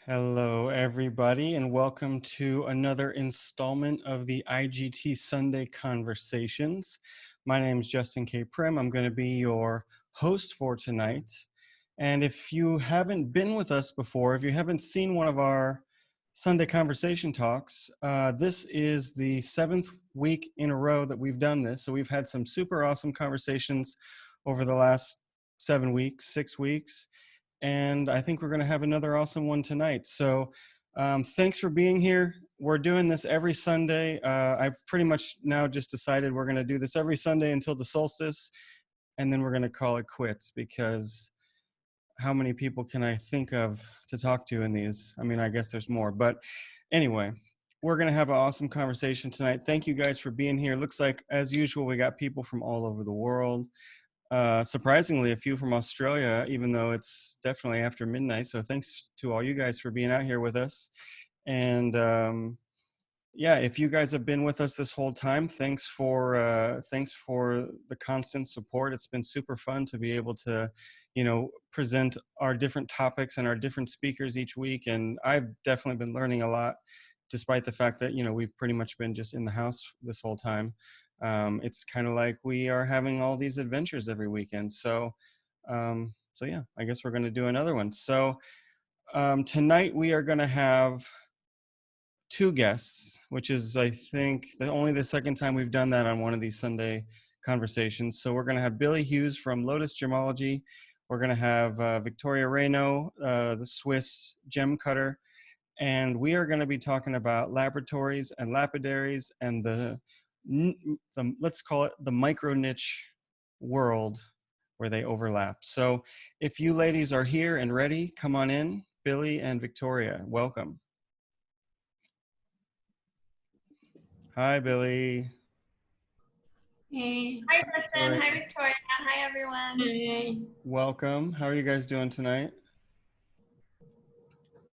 Hello, everybody, and welcome to another installment of the IGT Sunday Conversations. My name is Justin K. Prim. I'm going to be your host for tonight. And if you haven't been with us before, if you haven't seen one of our Sunday Conversation talks, this is the 7th week in a row that we've done this. So we've had some super awesome conversations over the last 7 weeks, 6 weeks. And I think we're going to have another awesome one tonight. So thanks for being here. We're doing this every Sunday. I've pretty much now just decided we're going to do this every Sunday until the solstice, and then we're going to call it quits, because how many people can I think of to talk to in these? I mean, I guess there's more, but anyway, we're going to have an awesome conversation tonight. Thank you guys for being here. Looks like, as usual, we got people from all over the world. Surprisingly, a few from Australia, even though it's definitely after midnight. So thanks to all you guys for being out here with us. And yeah, if you guys have been with us this whole time, thanks for the constant support. It's been super fun to be able to, present our different topics and our different speakers each week. And I've definitely been learning a lot, despite the fact that, we've pretty much been just in the house this whole time. It's kind of like we are having all these adventures every weekend. So yeah, I guess we're going to do another one. So tonight we are going to have two guests, which is, I think, only the second time we've done that on one of these Sunday conversations. So we're going to have Billie Hughes from Lotus Gemology. We're going to have Victoria Raynaud, the Swiss gem cutter. And we are going to be talking about laboratories and lapidaries and the let's call it the micro niche world where they overlap. So if you ladies are here and ready, come on in. Billie and Victoria, welcome. Hi, Billie. Hey. Hi, Justin. Hi, Victoria. Hi, everyone. Hey. Welcome. How are you guys doing tonight?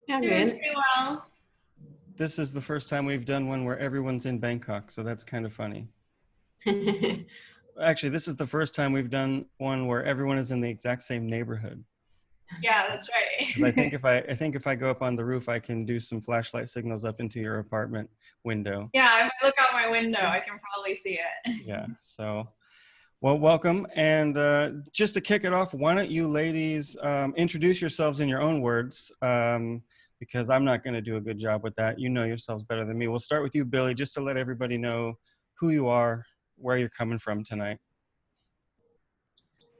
I'm Doing good. pretty well. This is the first time we've done one where everyone's in Bangkok, so that's kind of funny. Actually, this is the first time we've done one where everyone is in the exact same neighborhood. Yeah, that's right. Because I think if I go up on the roof, I can do some flashlight signals up into your apartment window. Yeah, if I look out my window, I can probably see it. Yeah. So, well, welcome. And just to kick it off, why don't you ladies introduce yourselves in your own words? Because I'm not going to do a good job with that. You know yourselves better than me. We'll start with you, Billie, just to let everybody know who you are, where you're coming from tonight.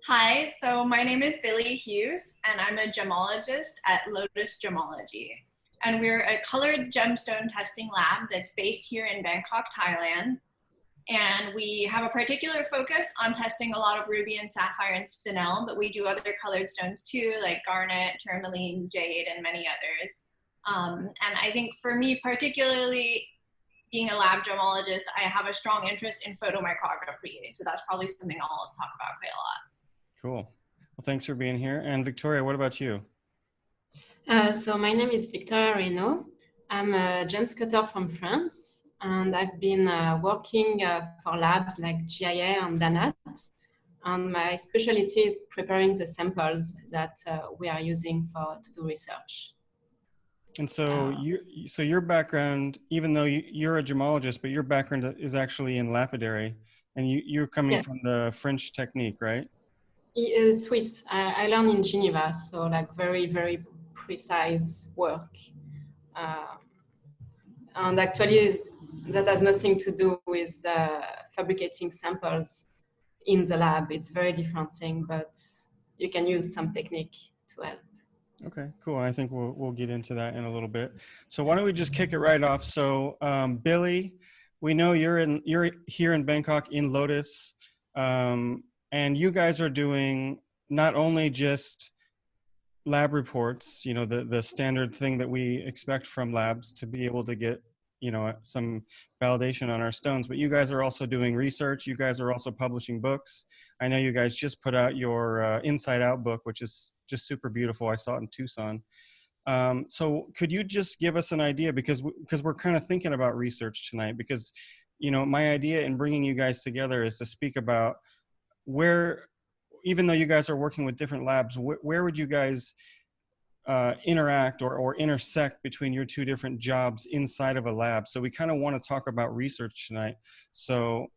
Hi, so my name is Billie Hughes, and I'm a gemologist at Lotus Gemology. And we're a colored gemstone testing lab that's based here in Bangkok, Thailand. And we have a particular focus on testing a lot of ruby and sapphire and spinel, but we do other colored stones too, like garnet, tourmaline, jade, and many others. And I think for me particularly, being a lab gemologist, I have a strong interest in photomicrography. So that's probably something I'll talk about quite a lot. Cool. Well, thanks for being here. And Victoria, what about you? So my name is Victoria Raynaud. I'm a gems cutter from France, and I've been working for labs like GIA and Danat. And my specialty is preparing the samples that we are using to do research. And so your background, even though you're a gemologist, but your background is actually in lapidary, and you're coming from the French technique, right? Swiss. I learned in Geneva, so like very, very precise work. And actually, that has nothing to do with fabricating samples in the lab. It's a very different thing, but you can use some technique to help. Okay, cool. I think we'll get into that in a little bit. So why don't we just kick it right off? So Billie, we know you're here in Bangkok in Lotus, and you guys are doing not only just lab reports, the standard thing that we expect from labs to be able to get some validation on our stones, but you guys are also doing research. You guys are also publishing books. I know you guys just put out your Inside Out book, which is just super beautiful. I saw it in Tucson. So could you just give us an idea, because we're kind of thinking about research tonight, because my idea in bringing you guys together is to speak about where, even though you guys are working with different labs, where would you guys interact or intersect between your two different jobs inside of a lab. So we kind of want to talk about research tonight. So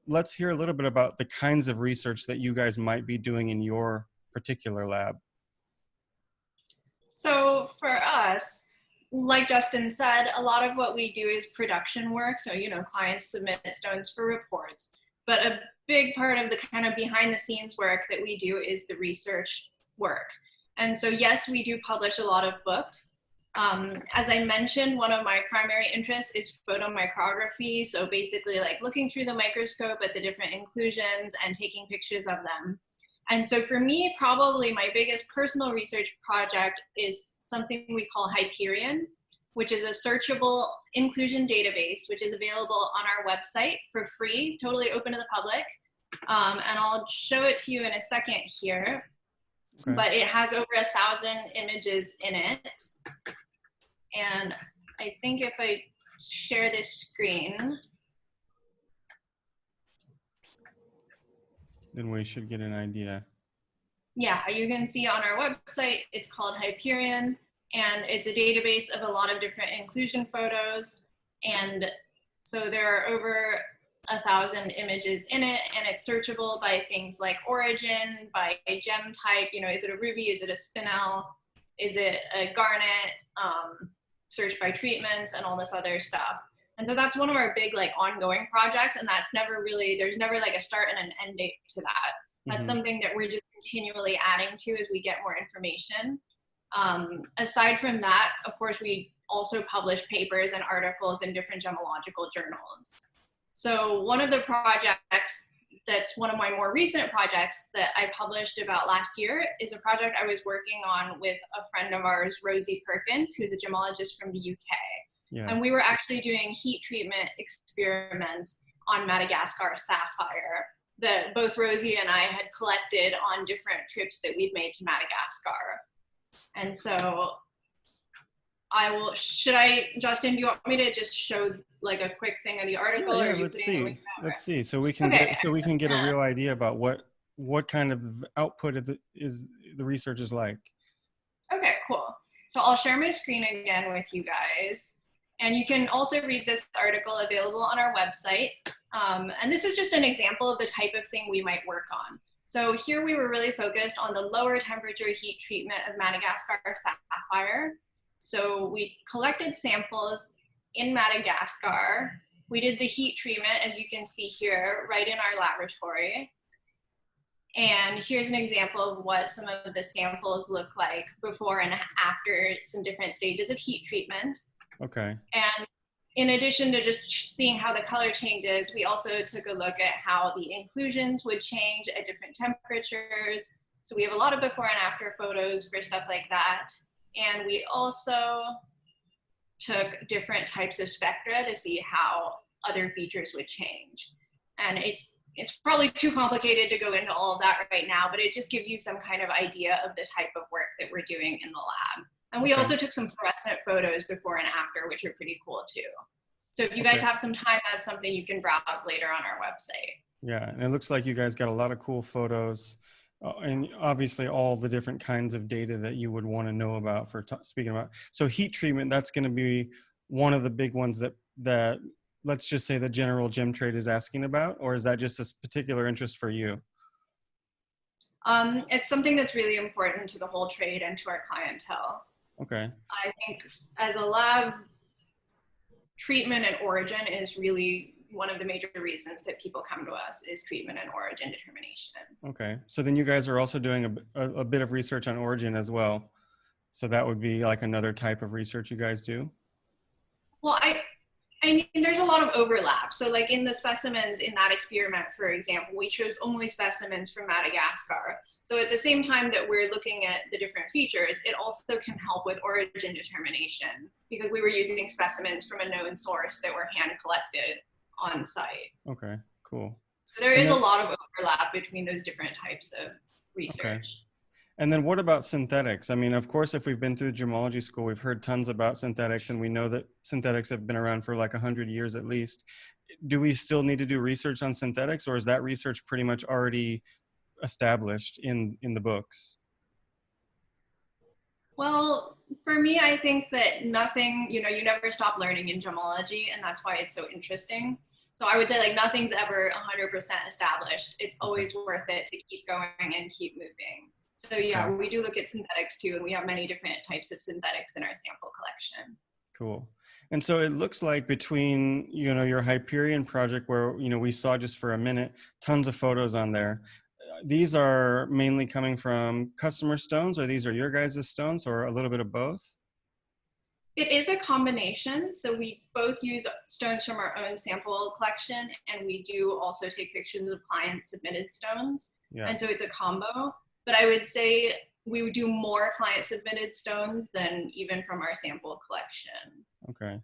let's hear a little bit about the kinds of research that you guys might be doing in your particular lab. So for us, like Justin said, a lot of what we do is production work. So, clients submit stones for reports. But a big part of the kind of behind the scenes work that we do is the research work. And so, yes, we do publish a lot of books. As I mentioned, one of my primary interests is photomicrography. So basically like looking through the microscope at the different inclusions and taking pictures of them. And so for me, probably my biggest personal research project is something we call Hyperion, which is a searchable inclusion database, which is available on our website for free, totally open to the public. And I'll show it to you in a second here, okay. But it has over 1,000 images in it. And I think if I share this screen, then we should get an idea. Yeah, you can see on our website, it's called Hyperion, and it's a database of a lot of different inclusion photos. And so there are over 1,000 images in it, and it's searchable by things like origin, by gem type, is it a ruby, is it a spinel, is it a garnet, search by treatments, and all this other stuff. And so that's one of our big ongoing projects, and that's never really, there's never a start and an end date to that. That's something that we're just continually adding to as we get more information. Aside from that, of course, we also publish papers and articles in different gemological journals. So one of the projects that's one of my more recent projects that I published about last year is a project I was working on with a friend of ours, Rosie Perkins, who's a gemologist from the UK. Yeah. And we were actually doing heat treatment experiments on Madagascar sapphire that both Rosie and I had collected on different trips that we'd made to Madagascar. And so Justin, do you want me to just show a quick thing of the article? Yeah, let's see. So we can get a real idea about what kind of output the research is like. Okay, cool. So I'll share my screen again with you guys. And you can also read this article available on our website. And this is just an example of the type of thing we might work on. So here we were really focused on the lower temperature heat treatment of Madagascar sapphire. So we collected samples in Madagascar. We did the heat treatment, as you can see here, right in our laboratory. And here's an example of what some of the samples look like before and after some different stages of heat treatment. Okay. And in addition to just seeing how the color changes, we also took a look at how the inclusions would change at different temperatures. So we have a lot of before and after photos for stuff like that. And we also took different types of spectra to see how other features would change. And it's probably too complicated to go into all of that right now, but it just gives you some kind of idea of the type of work that we're doing in the lab. And we also took some fluorescent photos before and after, which are pretty cool too. So if you guys have some time, that's something you can browse later on our website. Yeah, and it looks like you guys got a lot of cool photos and obviously all the different kinds of data that you would want to know about for speaking about. So heat treatment, that's going to be one of the big ones that let's just say the general gem trade is asking about, or is that just a particular interest for you? It's something that's really important to the whole trade and to our clientele. Okay. I think as a lab, treatment and origin is really one of the major reasons that people come to us is treatment and origin determination. Okay. So then you guys are also doing a bit of research on origin as well. So that would be another type of research you guys do? Well, I mean, there's a lot of overlap. So in the specimens in that experiment, for example, we chose only specimens from Madagascar. So at the same time that we're looking at the different features, it also can help with origin determination because we were using specimens from a known source that were hand collected on site. Okay, cool. So there is a lot of overlap between those different types of research. Okay. And then what about synthetics? I mean, of course, if we've been through gemology school, we've heard tons about synthetics, and we know that synthetics have been around for 100 years at least. Do we still need to do research on synthetics, or is that research pretty much already established in the books? Well, for me, I think that nothing, you never stop learning in gemology, and that's why it's so interesting. So I would say like nothing's ever 100% established. It's always worth it to keep going and keep moving. So yeah, we do look at synthetics too, and we have many different types of synthetics in our sample collection. Cool. And so it looks like between, your Hyperion project where, we saw just for a minute, tons of photos on there. These are mainly coming from customer stones, or these are your guys' stones, or a little bit of both? It is a combination. So we both use stones from our own sample collection, and we do also take pictures of client submitted stones. Yeah. And so it's a combo. But I would say we would do more client submitted stones than even from our sample collection. Okay.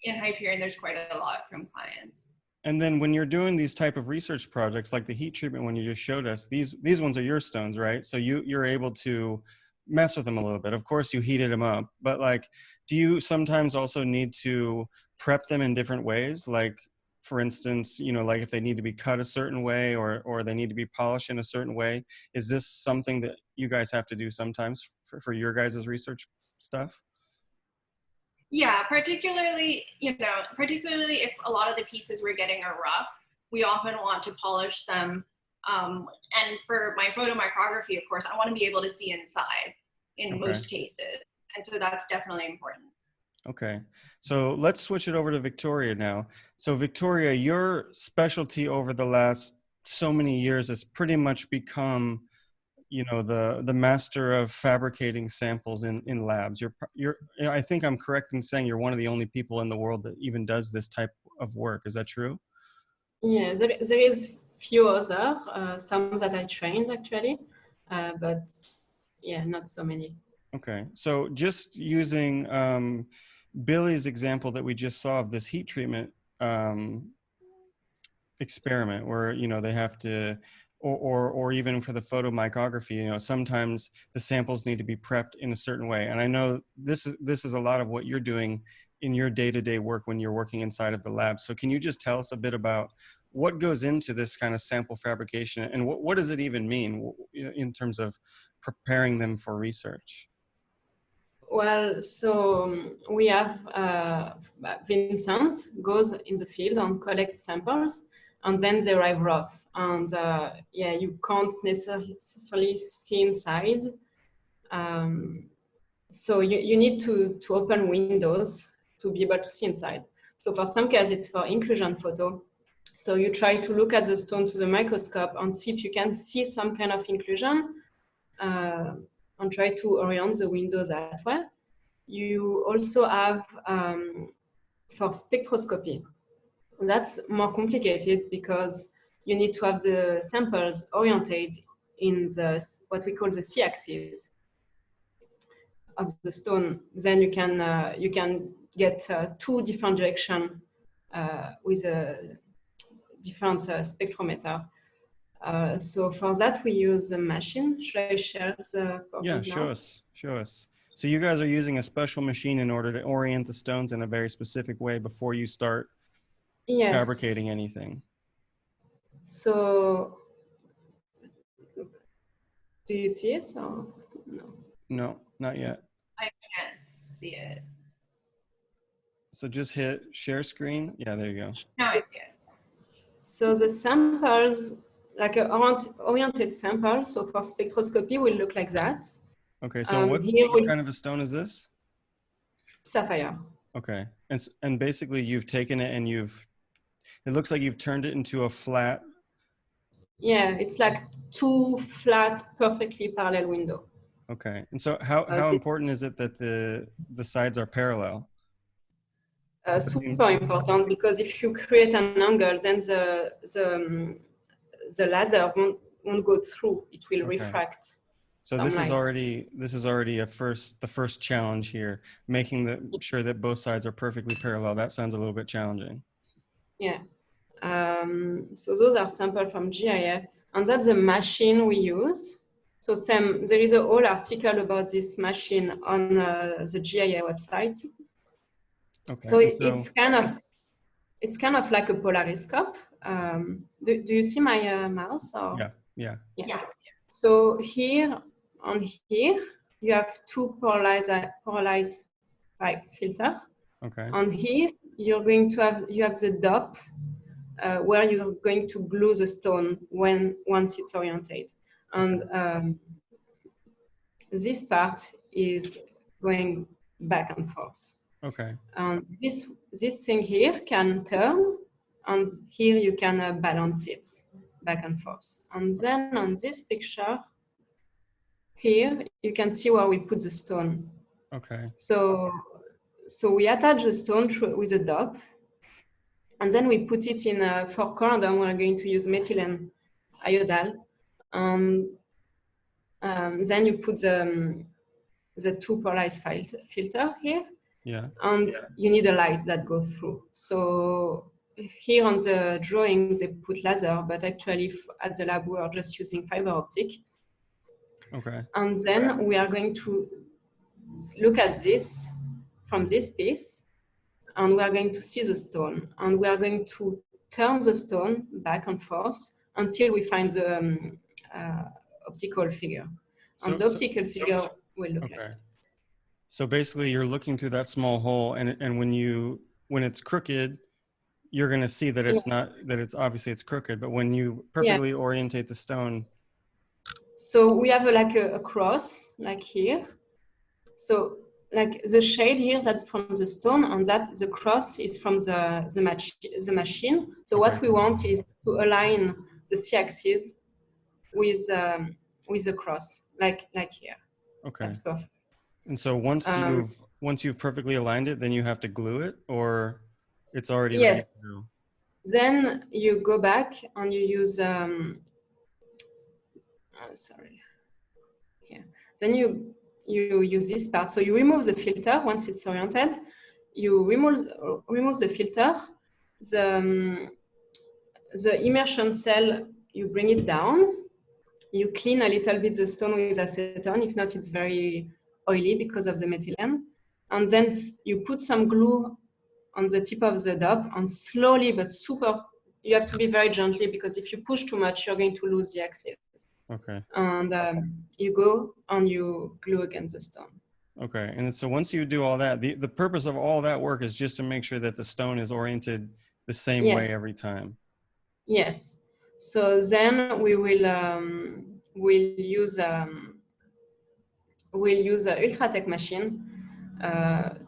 In Hyperion, there's quite a lot from clients. And then when you're doing these type of research projects, like the heat treatment one you just showed us, these ones are your stones, right? So you're able to mess with them a little bit. Of course, you heated them up, but like, do you sometimes also need to prep them in different ways? Like, for instance, like if they need to be cut a certain way or they need to be polished in a certain way, is this something that you guys have to do sometimes for your guys' research stuff? Yeah, particularly if a lot of the pieces we're getting are rough, we often want to polish them. And for my photomicrography, of course, I want to be able to see inside in most cases. And so that's definitely important. Okay, so let's switch it over to Victoria now. So Victoria, your specialty over the last so many years has pretty much become, the master of fabricating samples in labs. I think I'm correct in saying you're one of the only people in the world that even does this type of work. Is that true? Yeah, there is few other, some that I trained actually, but yeah, not so many. Okay, so just using Billie's example that we just saw of this heat treatment experiment where, they have to, or even for the photomicrography, sometimes the samples need to be prepped in a certain way. And I know this is a lot of what you're doing in your day-to-day work when you're working inside of the lab. So can you just tell us a bit about what goes into this kind of sample fabrication, and what does it even mean in terms of preparing them for research? Well, so we have Vincent goes in the field and collects samples, and then they arrive rough. And yeah, you can't necessarily see inside. So you need to open windows to be able to see inside. So for some cases, it's for inclusion photo. So you try to look at the stone to the microscope and see if you can see some kind of inclusion, and try to orient the window that way. You also have for spectroscopy. That's more complicated because you need to have the samples oriented in what we call the C-axis of the stone. Then you can get two different directions with a different spectrometer. So for that, we use a machine. Should I share the PowerPoint now? Yeah, show us. So you guys are using a special machine in order to orient the stones in a very specific way before you start fabricating anything. So do you see it or no? No, not yet. I can't see it. So just hit share screen. Yeah, there you go. No, I see it. So the samples, like an oriented sample, so for spectroscopy will look like that. Okay, so what kind of a stone is this? Sapphire. Okay, and basically you've taken it and it looks like you've turned it into a flat. Yeah, it's like two flat, perfectly parallel window. Okay, and so how important is it that the sides are parallel? Super important, because if you create an angle, then the laser won't go through. It will refract. So this is already the first challenge here, making sure that both sides are perfectly parallel. That sounds a little bit challenging. Yeah. So those are samples from GIF, and that's the machine we use. So there is a whole article about this machine on the GIA website. Okay. So it's kind of like a polariscope. Do you see my mouse? Or? Yeah. So here on here, you have two polarized pipe filter. Okay. And here you're going to have the dop where you're going to glue the stone once it's oriented. And this part is going back and forth. Okay. And this thing here can turn, and here you can balance it back and forth. And then on this picture here, you can see where we put the stone. Okay. So we attach the stone with a dop, and then we put it in a for corundum. We're going to use methylene iodide. Then you put the two polarized filter here. Yeah. And you need a light that goes through. So here on the drawing, they put laser, but actually at the lab, we are just using fiber optic. Okay. And then we are going to look at this from this piece, and we are going to see the stone. And we are going to turn the stone back and forth until we find the optical figure. And the optical figure will look like that. So basically, you're looking through that small hole, and when it's crooked, you're going to see that it's not, that it's obviously it's crooked. But when you perfectly orientate the stone, so we have like a cross, like here. So like the shade here, that's from the stone, and that the cross is from the machine. So what we want is to align the c-axis with the cross, like here. Okay. That's perfect. And so once you've perfectly aligned it, then you have to glue it, or it's already ready to go? Then you go back and you use Then you use this part. So you remove the filter once it's oriented. You remove the filter. The immersion cell, you bring it down. You clean a little bit the stone with acetone. If not, it's very oily because of the methylene. And then you put some glue on the tip of the dop, and slowly but you have to be very gently, because if you push too much, you're going to lose the axis. Okay. And you go and you glue against the stone. Okay. And so once you do all that, the purpose of all that work is just to make sure that the stone is oriented the same way every time. Yes. So then we will we'll use a Ultratech machine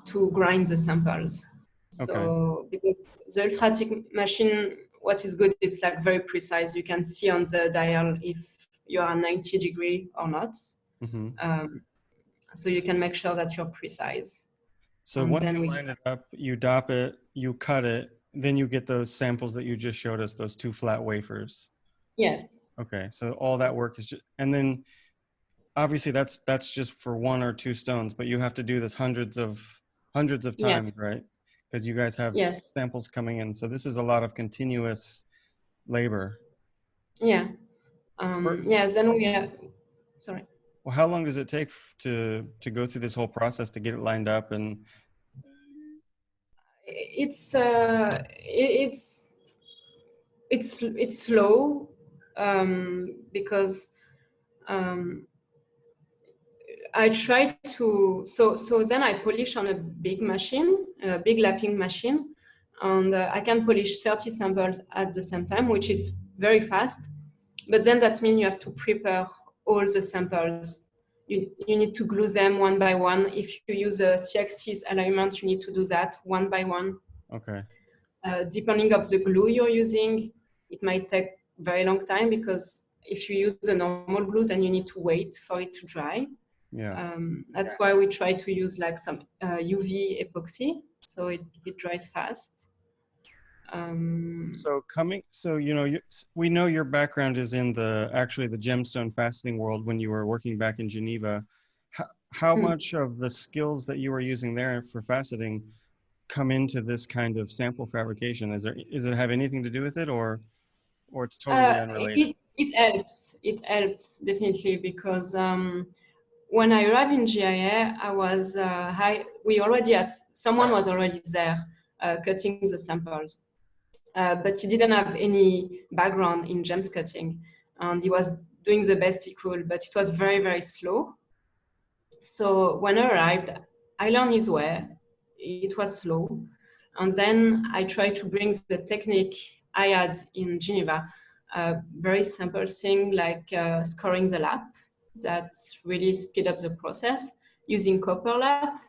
to grind the samples. So because the Ultratech machine, what is good, it's like very precise. You can see on the dial if you are 90 degree or not. So you can make sure that you're precise. So and once you line it up, you dop it, you cut it, then you get those samples that you just showed us, those two flat wafers. Yes. Okay, so all that work is just, and then obviously that's just for one or two stones, but you have to do this hundreds of times, right? Because you guys have samples coming in. So this is a lot of continuous labor. Yeah. Yes, then we have, sorry. Well, how long does it take to go through this whole process to get it lined up? And it's slow because I try to, so then I polish on a big machine, a big lapping machine, and I can polish 30 samples at the same time, which is very fast. But then that means you have to prepare all the samples. You need to glue them one by one. If you use a C-axis alignment, you need to do that one by one. Okay. Depending of the glue you're using, it might take very long time, because if you use the normal glue, then you need to wait for it to dry. Yeah. That's why we try to use like some UV epoxy, so it dries fast. So you know, we know your background is in the gemstone faceting world when you were working back in Geneva. How much of the skills that you were using there for faceting come into this kind of sample fabrication? Does it have anything to do with it, or it's totally unrelated? It helps definitely, because when I arrived in GIA, I was someone was already there cutting the samples. But he didn't have any background in gems cutting, and he was doing the best he could, but it was very, very slow. So when I arrived, I learned his way. It was slow. And then I tried to bring the technique I had in Geneva, a very simple thing like scoring the lap that really speed up the process using copper lap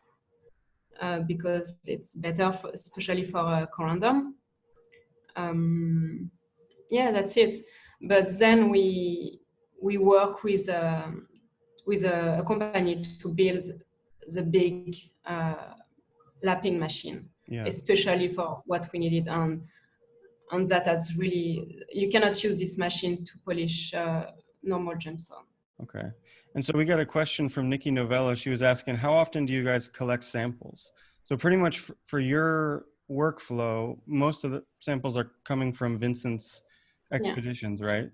because it's better, especially for corundum. Yeah, that's it. But then we work with a company to build the big lapping machine, Yeah. especially for what we needed. And that has really, you cannot use this machine to polish normal gemstone. Okay. And so we got a question from Nikki Novella. She was asking, how often do you guys collect samples? So pretty much for your workflow, most of the samples are coming from Vincent's expeditions, right?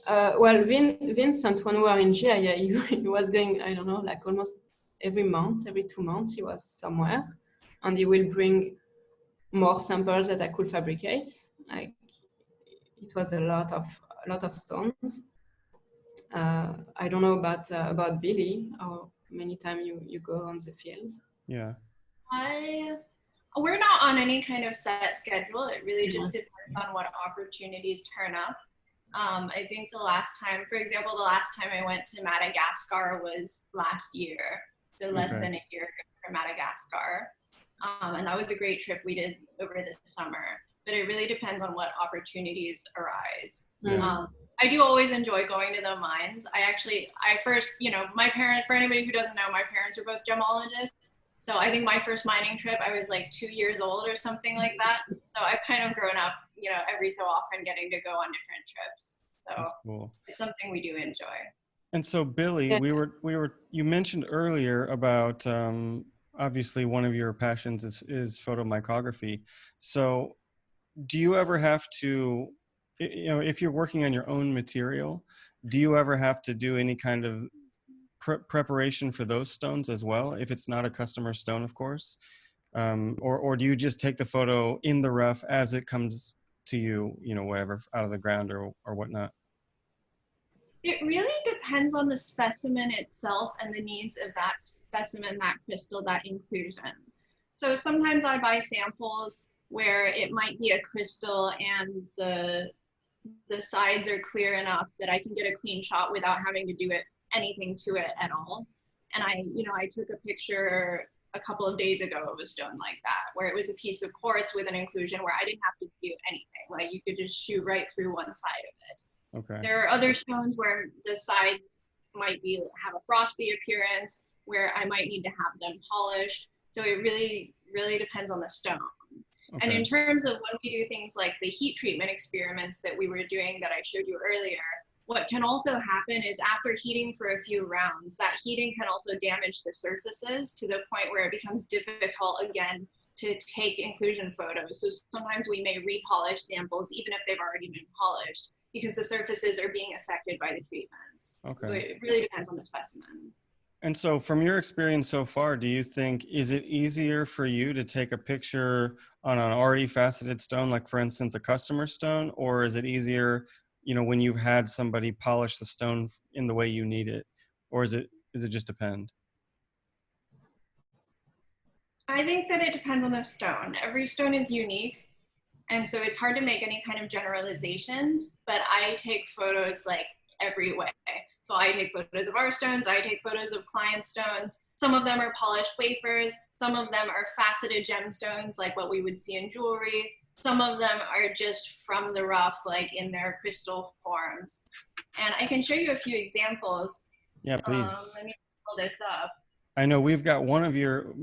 Well, Vincent, when we were in GIA, he was going, I don't know, like almost every month, every 2 months, he was somewhere, and he will bring more samples that I could fabricate. Like it was a lot of stones. I don't know about Billie, how many times you go on the field. Yeah. We're not on any kind of set schedule. It really just depends on what opportunities turn up. I think the last time, for example, the last time I went to Madagascar was last year, so less than a year ago for Madagascar. And that was a great trip we did over the summer, but it really depends on what opportunities arise. Yeah. I do always enjoy going to the mines. I first, my parents, for anybody who doesn't know, my parents are both gemologists. So I think my first mining trip, I was like 2 years old or something like that. So I've kind of grown up, every so often getting to go on different trips. So that's cool. It's something we do enjoy. And so Billie, you mentioned earlier about, obviously one of your passions is photomicrography. So do you ever have to, if you're working on your own material, do you ever have to do any kind of preparation for those stones as well, if it's not a customer stone, of course? Or do you just take the photo in the rough as it comes to you, whatever, out of the ground or whatnot? It really depends on the specimen itself and the needs of that specimen, that crystal, that inclusion. So sometimes I buy samples where it might be a crystal and the sides are clear enough that I can get a clean shot without having to do anything to it at all. And I took a picture a couple of days ago of a stone like that, where it was a piece of quartz with an inclusion where I didn't have to do anything. Like you could just shoot right through one side of it. Okay. There are other stones where the sides might have a frosty appearance, where I might need to have them polished. So it really, really depends on the stone. Okay. And in terms of when we do things like the heat treatment experiments that we were doing that I showed you earlier, what can also happen is after heating for a few rounds, that heating can also damage the surfaces to the point where it becomes difficult again to take inclusion photos. So sometimes we may repolish samples even if they've already been polished, because the surfaces are being affected by the treatments. Okay. So it really depends on the specimen. And so from your experience so far, do you think, is it easier for you to take a picture on an already faceted stone, like for instance, a customer stone, or is it easier, when you've had somebody polish the stone in the way you need it? Or is it just depend? I think that it depends on the stone. Every stone is unique. And so it's hard to make any kind of generalizations, but I take photos like every way. So I take photos of our stones, I take photos of client stones. Some of them are polished wafers, some of them are faceted gemstones like what we would see in jewelry. Some of them are just from the rough, like in their crystal forms. And I can show you a few examples. Yeah, please. Let me pull this up. I know we've got one of your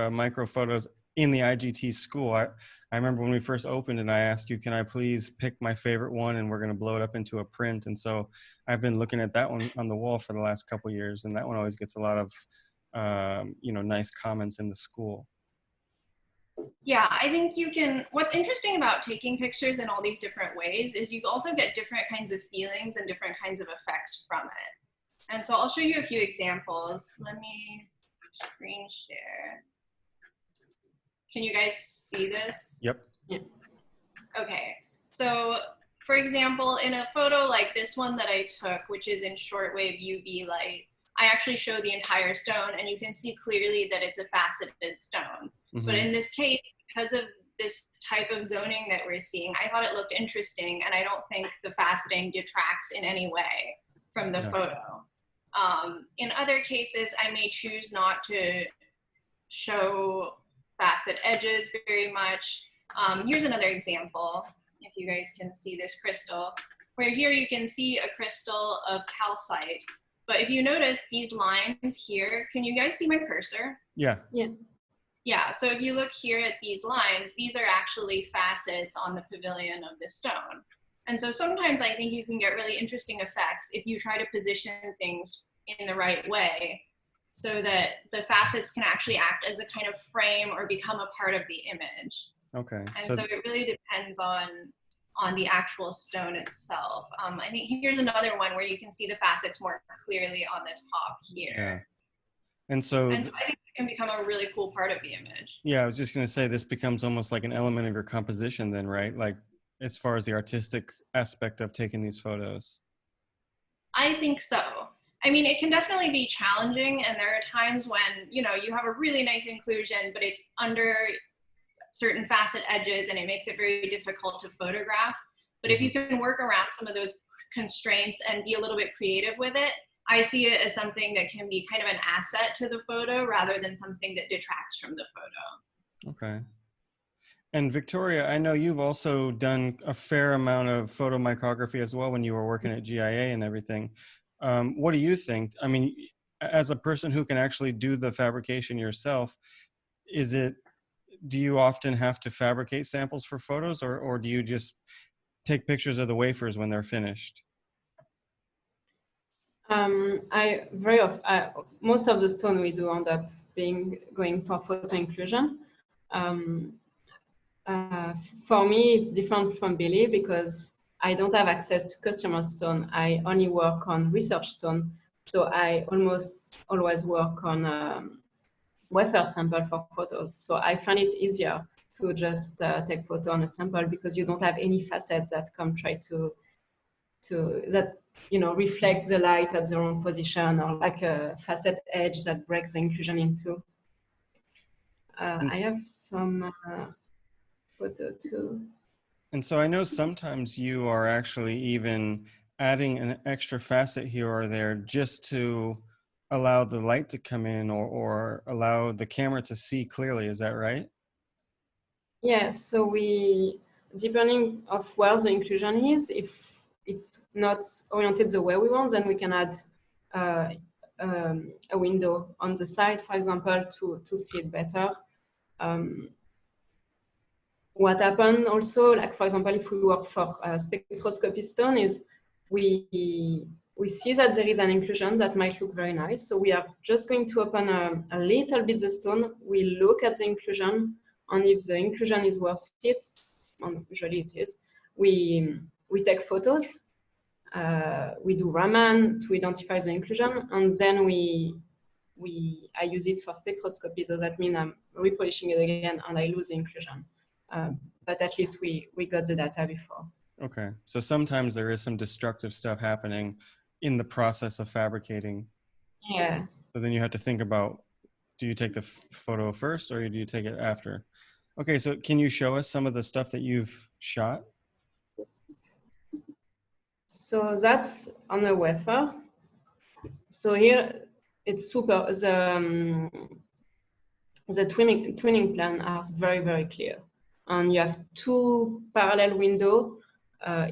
micro photos in the IGT school. I remember when we first opened and I asked you, can I please pick my favorite one, and we're going to blow it up into a print. And so I've been looking at that one on the wall for the last couple of years, and that one always gets a lot of nice comments in the school. Yeah, I think what's interesting about taking pictures in all these different ways is you also get different kinds of feelings and different kinds of effects from it. And so I'll show you a few examples. Let me screen share. Can you guys see this? Yep. Yeah. Okay, so for example, in a photo like this one that I took, which is in shortwave UV light, I actually show the entire stone and you can see clearly that it's a faceted stone. Mm-hmm. But in this case, because of this type of zoning that we're seeing, I thought it looked interesting, and I don't think the faceting detracts in any way from the photo. In other cases, I may choose not to show facet edges very much. Here's another example, if you guys can see this crystal, where here you can see a crystal of calcite. But if you notice these lines here, can you guys see my cursor? Yeah. Yeah. Yeah, so if you look here at these lines, these are actually facets on the pavilion of the stone. And so sometimes I think you can get really interesting effects if you try to position things in the right way so that the facets can actually act as a kind of frame or become a part of the image. Okay. And so it really depends on the actual stone itself. I think here's another one where you can see the facets more clearly on the top here. Yeah. And so I think it can become a really cool part of the image. Yeah, I was just going to say this becomes almost like an element of your composition then, right? Like as far as the artistic aspect of taking these photos. I think so. I mean, it can definitely be challenging, and there are times when, you have a really nice inclusion, but it's under certain facet edges and it makes it very difficult to photograph. But if you can work around some of those constraints and be a little bit creative with it, I see it as something that can be kind of an asset to the photo rather than something that detracts from the photo. Okay. And Victoria, I know you've also done a fair amount of photomicrography as well when you were working at GIA and everything. What do you think? I mean, as a person who can actually do the fabrication yourself, do you often have to fabricate samples for photos, or do you just take pictures of the wafers when they're finished? Most of the stone we do end up going for photo inclusion. For me, it's different from Billie because I don't have access to customer stone. I only work on research stone. So I almost always work on wafer sample for photos. So I find it easier to just take photo on a sample because you don't have any facets that come try to reflect the light at the wrong position, or like a facet edge that breaks the inclusion into. I have some photo too. And so I know sometimes you are actually even adding an extra facet here or there just to allow the light to come in or allow the camera to see clearly. Is that right? Yeah, so depending of where the inclusion is, if it's not oriented the way we want, then we can add a window on the side, for example, to see it better. What happened also, like for example, if we work for spectroscopy stone, is we see that there is an inclusion that might look very nice. So we are just going to open a little bit the stone. We look at the inclusion, and if the inclusion is worth it, and usually it is, we take photos. We do Raman to identify the inclusion, and then I use it for spectroscopy. So that means I'm repolishing it again, and I lose the inclusion. But at least we got the data before. Okay, so sometimes there is some destructive stuff happening in the process of fabricating. Yeah. So then you have to think about, do you take the photo first or do you take it after? Okay, so can you show us some of the stuff that you've shot? So that's on a wafer. So here it's super. The twinning plan are very, very clear. And you have two parallel windows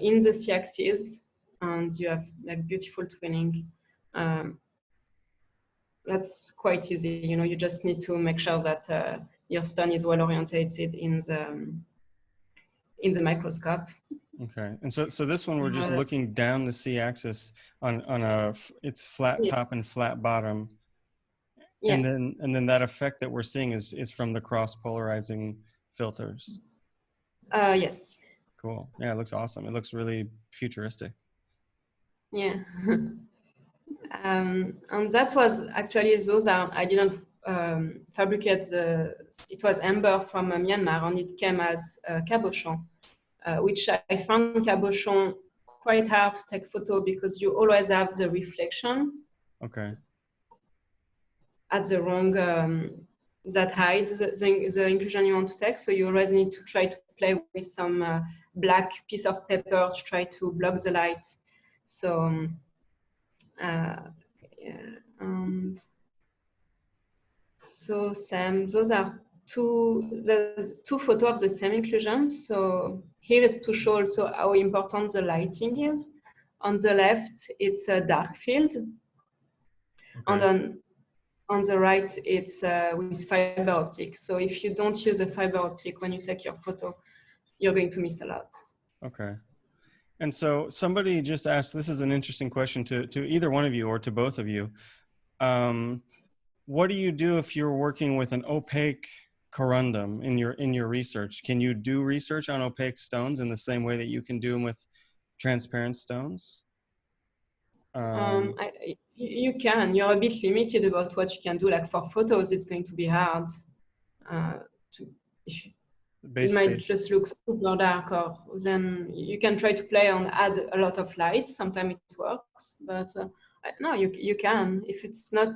in the C-axis, and you have like beautiful twinning. That's quite easy. You just need to make sure that your stone is well orientated in the microscope. Okay, and so this one we're just looking down the C-axis on it's flat top and flat bottom. Yeah. And then that effect that we're seeing is from the cross polarizing filters. Yes. Cool. Yeah, it looks awesome. It looks really futuristic. Yeah. And that was actually those I didn't fabricate it was amber from Myanmar, and it came as cabochon. which I found cabochon quite hard to take photo because you always have the reflection Okay. at the wrong, that hides the inclusion you want to take. So you always need to try to play with some black piece of paper to try to block the light. So, yeah, and so Sam, those are there's two photos of the same inclusion. So here it's to show also how important the lighting is. On the left, it's a dark field. Okay. And on the right, it's with fiber optic. So if you don't use a fiber optic when you take your photo, you're going to miss a lot. Okay. And so somebody just asked, this is an interesting question to either one of you or to both of you. What do you do if you're working with an opaque corundum in your research? Can you do research on opaque stones in the same way that you can do them with transparent stones? You can. You're a bit limited about what you can do. Like for photos, it's going to be hard. It might Basically, just look super dark, or then you can try to play and add a lot of light. Sometimes it works, but no, you can. If it's not,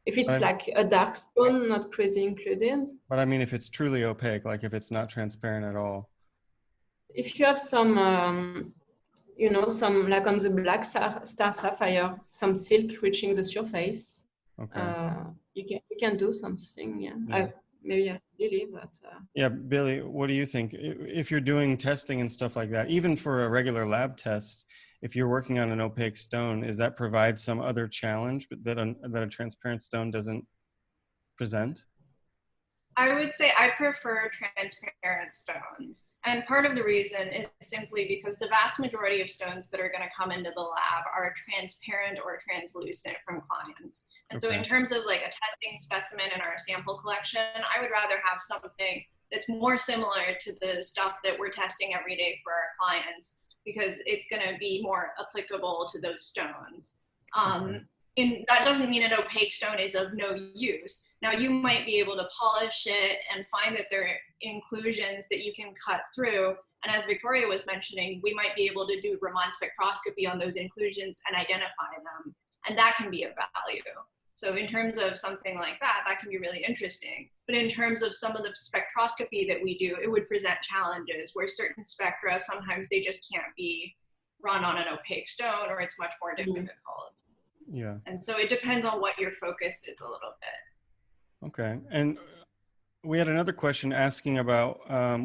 if it's like a dark stone, not crazy included. but I mean, if it's truly opaque, like if it's not transparent at all. If you have some, you know, some like on the black star sapphire, some silk reaching the surface. Okay. You can do something. Yeah. Yeah. Maybe I Billie, but yeah, Billie, what do you think? If you're doing testing and stuff like that, even for a regular lab test, if you're working on an opaque stone, is that provide some other challenge that a transparent stone doesn't present? I would say I prefer transparent stones. And part of the reason is simply because the vast majority of stones that are going to come into the lab are transparent or translucent from clients. And so in terms of like a testing specimen in our sample collection, I would rather have something that's more similar to the stuff that we're testing every day for our clients, because it's going to be more applicable to those stones. That doesn't mean an opaque stone is of no use. Now you might be able to polish it and find that there are inclusions that you can cut through. And as Victoria was mentioning, we might be able to do Raman spectroscopy on those inclusions and identify them. And that can be of value. So in terms of something like that, that can be really interesting. But in terms of some of the spectroscopy that we do, it would present challenges where certain spectra, sometimes they just can't be run on an opaque stone, or it's much more difficult. Yeah. And so it depends on what your focus is a little bit. Okay. And we had another question asking about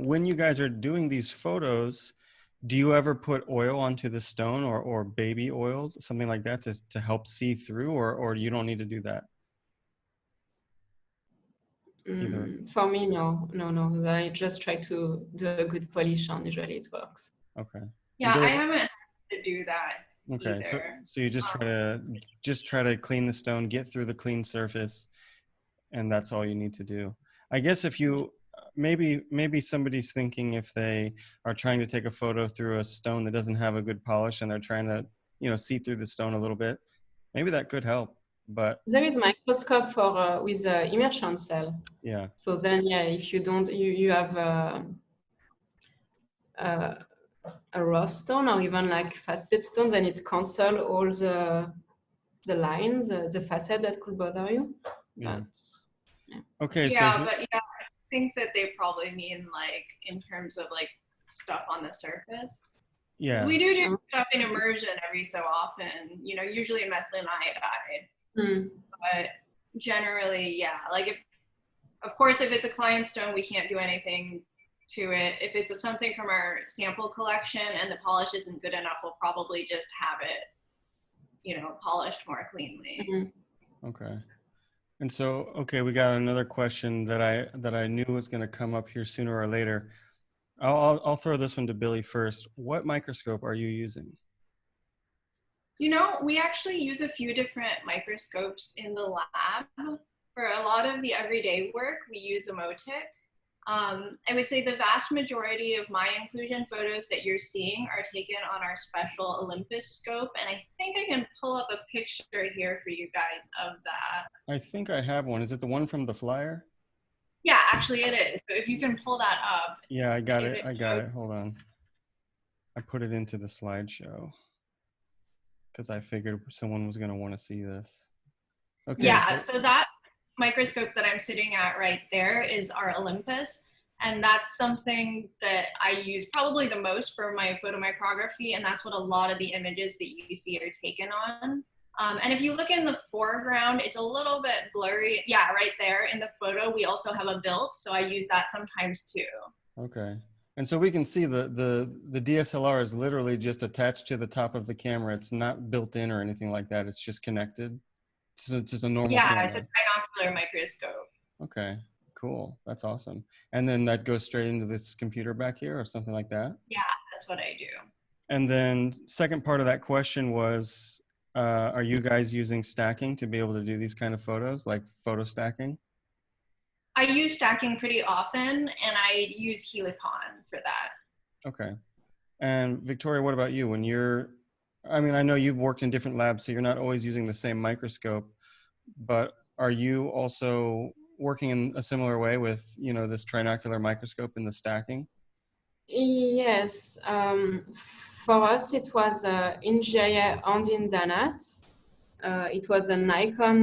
when you guys are doing these photos, do you ever put oil onto the stone or baby oil, something like that to help see through, or you don't need to do that? Either. For me, no. I just try to do a good polish and usually it works. Okay. Yeah, I haven't had to do that. Okay, either. so you just try to clean the stone, get through the clean surface, and that's all you need to do. I guess if you maybe somebody's thinking if they are trying to take a photo through a stone that doesn't have a good polish and they're trying to see through the stone a little bit, maybe that could help. But there is microscope for with immersion cell. Yeah. So then, yeah, if you don't, you have a rough stone or even like faceted stones, and it cancel all the lines, the facet that could bother you. Yeah. But, yeah. Okay. Yeah, so but yeah, I think that they probably mean like in terms of like stuff on the surface. Yeah. We do stuff in immersion every so often, usually in methylene iodide. But generally, yeah, like if it's a client stone, we can't do anything to it. If it's something from our sample collection and the polish isn't good enough, we'll probably just have it, polished more cleanly. Okay. And so, okay, we got another question that I knew was going to come up here sooner or later. I'll throw this one to Billie first. What microscope are you using? We actually use a few different microscopes in the lab. For a lot of the everyday work, we use a MOTIC. I would say the vast majority of my inclusion photos that you're seeing are taken on our special Olympus scope. And I think I can pull up a picture here for you guys of that. I think I have one. Is it the one from the flyer? Yeah, actually it is. So if you can pull that up. Yeah, I got If it. I got it. Hold on. I put it into the slideshow because I figured someone was going to want to see this. Okay, Yeah, so so that microscope that I'm sitting at right there is our Olympus. And that's something that I use probably the most for my photomicrography. And that's what a lot of the images that you see are taken on. And if you look in the foreground, it's a little bit blurry. Yeah, right there in the photo, we also have a built. So I use that sometimes too. okay. And so we can see the DSLR is literally just attached to the top of the camera. It's not built in or anything like that. It's just connected. So it's just a normal Yeah, it's a camera. binocular microscope. Okay, cool. That's awesome. And then that goes straight into this computer back here or something like that? Yeah, that's what I do. And then second part of that question was, are you guys using stacking to be able to do these kind of photos, like photo stacking? I use stacking pretty often, and I use Helicon for that. Okay. And Victoria, what about you? When you're, I mean, I know you've worked in different labs, so you're not always using the same microscope, but are you also working in a similar way with, you know, this trinocular microscope in the stacking? Yes, for us it was in GIA and in Danat. It was a Nikon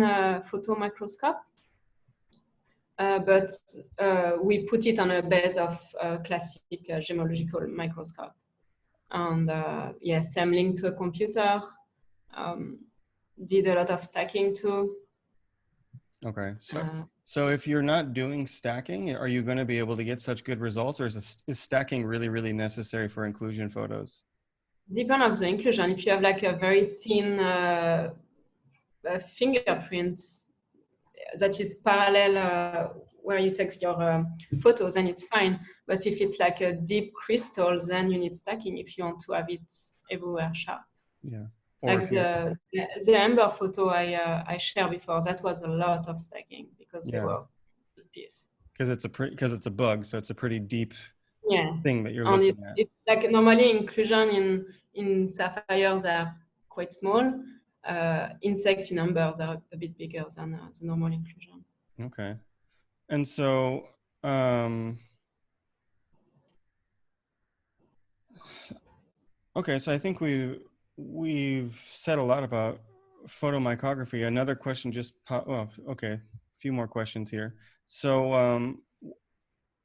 photomicroscope, but we put it on a base of classic gemological microscope. And yes, same link to a computer. Um, did a lot of stacking too. Okay. Uh, So if you're not doing stacking, are you going to be able to get such good results, or is stacking really, really necessary for inclusion photos? Depend of the inclusion. If you have like a very thin fingerprint that is parallel where you take your photos, then it's fine. But if it's like a deep crystal, then you need stacking if you want to have it everywhere sharp. Yeah. Or Like if you, the amber photo I shared before, that was a lot of stacking because they yeah, were big piece. because it's a bug, so it's a pretty deep Yeah, thing that you're and looking at. it's like normally inclusion in sapphires are quite small. Insect in ambers are a bit bigger than the normal inclusion. Okay. And so, um, okay, so I think we've said a lot about photomicrography. Another question just well, okay, a few more questions here. So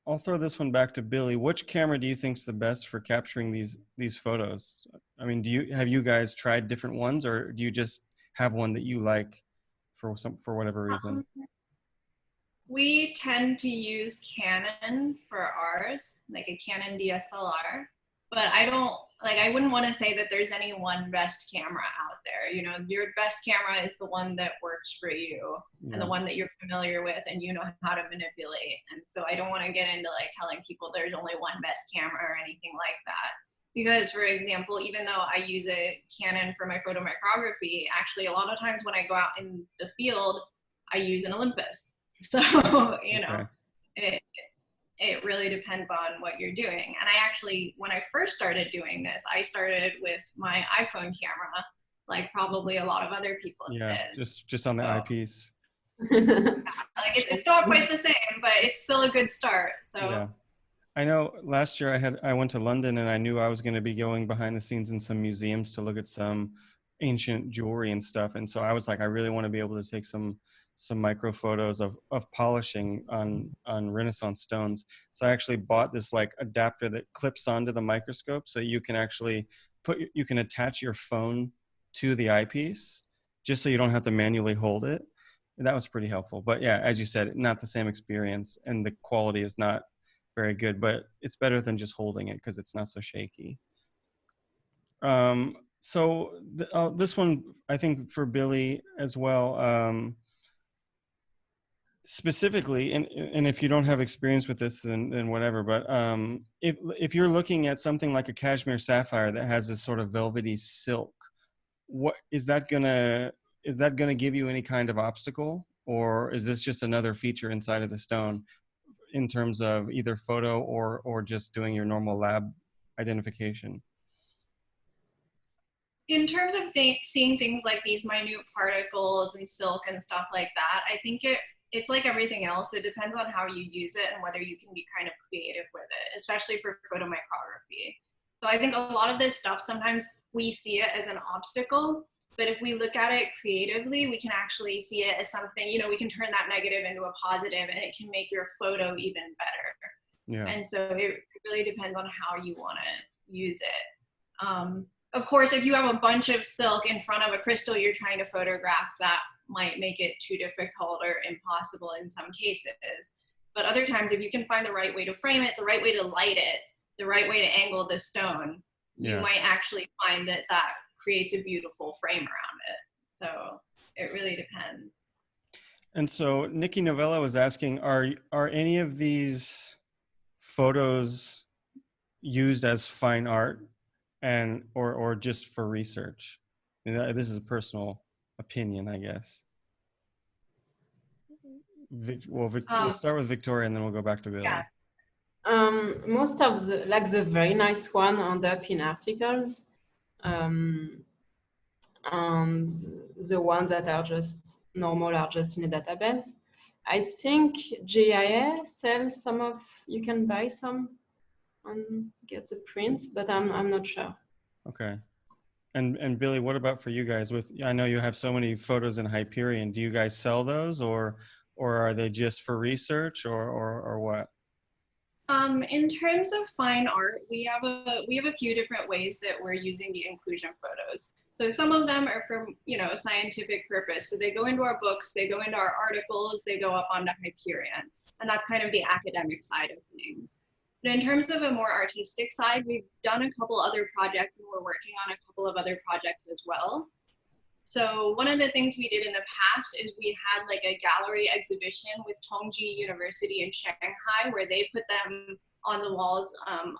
I'll throw this one back to Billie. Which camera do you think's the best for capturing these photos? I mean, have you guys tried different ones, or do you just have one that you like for whatever reason? We tend to use Canon for ours, like a Canon DSLR. But I wouldn't want to say that there's any one best camera out there. You know, your best camera is the one that works for you and the Yeah. one that you're familiar with and you know how to manipulate. And so I don't want to get into like telling people there's only one best camera or anything like that. Because, for example, even though I use a Canon for my photomicrography, actually a lot of times when I go out in the field, I use an Olympus. So, you know, Okay. it really depends on what you're doing. And I actually, when I first started doing this, I started with my iPhone camera, like probably a lot of other people Yeah. did. Just on the So, eyepiece. like it's not quite the same, but it's still a good start. So Yeah. I know last year I went to London and I knew I was going to be going behind the scenes in some museums to look at some ancient jewelry and stuff. And so I was like, I really want to be able to take some micro photos of polishing on Renaissance stones. So I actually bought this like adapter that clips onto the microscope so you can actually you can attach your phone to the eyepiece just so you don't have to manually hold it. And that was pretty helpful. But yeah, as you said, not the same experience and the quality is not very good, but it's better than just holding it because it's not so shaky. So this one, I think for Billie as well, specifically, and if you don't have experience with this, then whatever, but if you're looking at something like a cashmere sapphire that has this sort of velvety silk, what is that gonna give you any kind of obstacle, or is this just another feature inside of the stone in terms of either photo or just doing your normal lab identification? in terms of seeing things like these minute particles and silk and stuff like that, I think it's like everything else. It depends on how you use it and whether you can be kind of creative with it, especially for photomicrography. So I think a lot of this stuff, sometimes we see it as an obstacle, but if we look at it creatively, we can actually see it as something, you know, we can turn that negative into a positive and it can make your photo even better. Yeah. And so it really depends on how you want to use it. Of course, if you have a bunch of silk in front of a crystal you're trying to photograph, that might make it too difficult or impossible in some cases. But other times, if you can find the right way to frame it, the right way to light it, the right way to angle the stone, you might actually find that that creates a beautiful frame around it. So it really depends. And so Nikki Novella was asking, are any of these photos used as fine art and or just for research? I mean, this is a personal opinion, I guess. We'll start with Victoria and then we'll go back to Billie. Yeah. Most of the very nice one end up in articles, and the ones that are just normal are just in a database. I think GIA sells some of, you can buy some and get the print, but I'm not sure. Okay. And Billie, what about for you guys? I know you have so many photos in Hyperion. Do you guys sell those, or are they just for research, or what? In terms of fine art, we have a few different ways that we're using the inclusion photos. So some of them are for, you know, a scientific purpose. So they go into our books, they go into our articles, they go up onto Hyperion, and that's kind of the academic side of things. But in terms of a more artistic side, we've done a couple other projects and we're working on a couple of other projects as well. So one of the things we did in the past is we had like a gallery exhibition with Tongji University in Shanghai, where they put them on the walls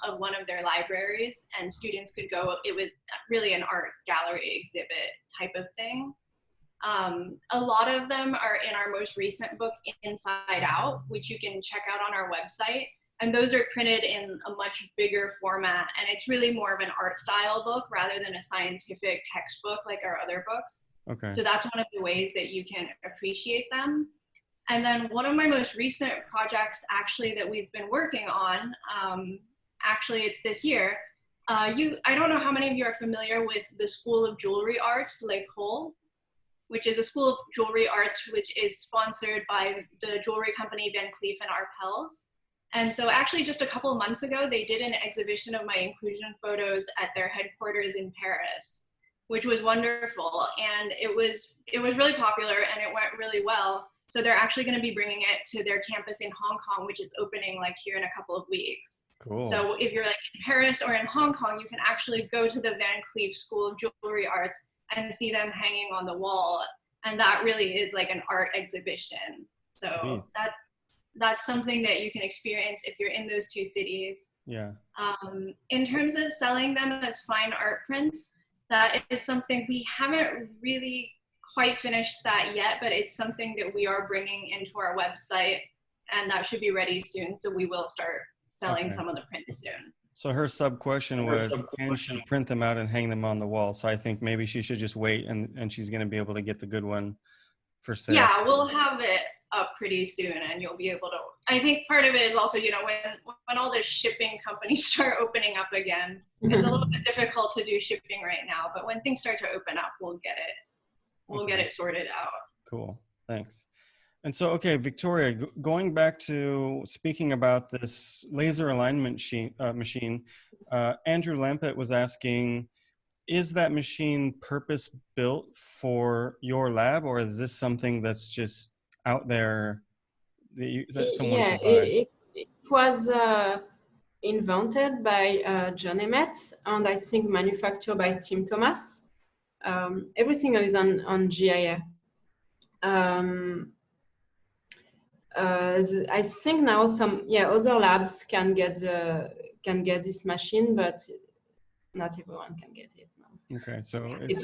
of one of their libraries and students could go. It was really an art gallery exhibit type of thing. A lot of them are in our most recent book, Inside Out, which you can check out on our website. And those are printed in a much bigger format. And it's really more of an art style book rather than a scientific textbook like our other books. Okay. So that's one of the ways that you can appreciate them. And then one of my most recent projects actually that we've been working on, actually it's this year. I don't know how many of you are familiar with the School of Jewelry Arts, L'École, which is a school of jewelry arts, which is sponsored by the jewelry company Van Cleef & Arpels. And so actually just a couple of months ago, they did an exhibition of my inclusion photos at their headquarters in Paris, which was wonderful. And it was really popular and it went really well. So they're actually going to be bringing it to their campus in Hong Kong, which is opening like here in a couple of weeks. Cool. So if you're like in Paris or in Hong Kong, you can actually go to the Van Cleef School of Jewelry Arts and see them hanging on the wall. And that really is like an art exhibition. So Sweet. that's something that you can experience if you're in those two cities. Yeah. In terms of selling them as fine art prints, that is something we haven't really quite finished that yet, but it's something that we are bringing into our website and that should be ready soon. So we will start selling some of the prints soon. So her sub question was, can she print them out and hang them on the wall? So I think maybe she should just wait and she's going to be able to get the good one for sale. Yeah, we'll have it up pretty soon and you'll be able to, I think part of it is also, you know, when all the shipping companies start opening up again, it's a little bit difficult to do shipping right now, but when things start to open up, we'll get it sorted out. Cool, thanks. And so, okay, Victoria, going back to speaking about this laser alignment machine, Andrew Lampett was asking, is that machine purpose built for your lab, or is this something that's just out there that someone could buy? It was invented by John Emmett and I think manufactured by Tim Thomas. Everything is on GIA. I think now some other labs can get this machine, but not everyone can get it now. Okay, so it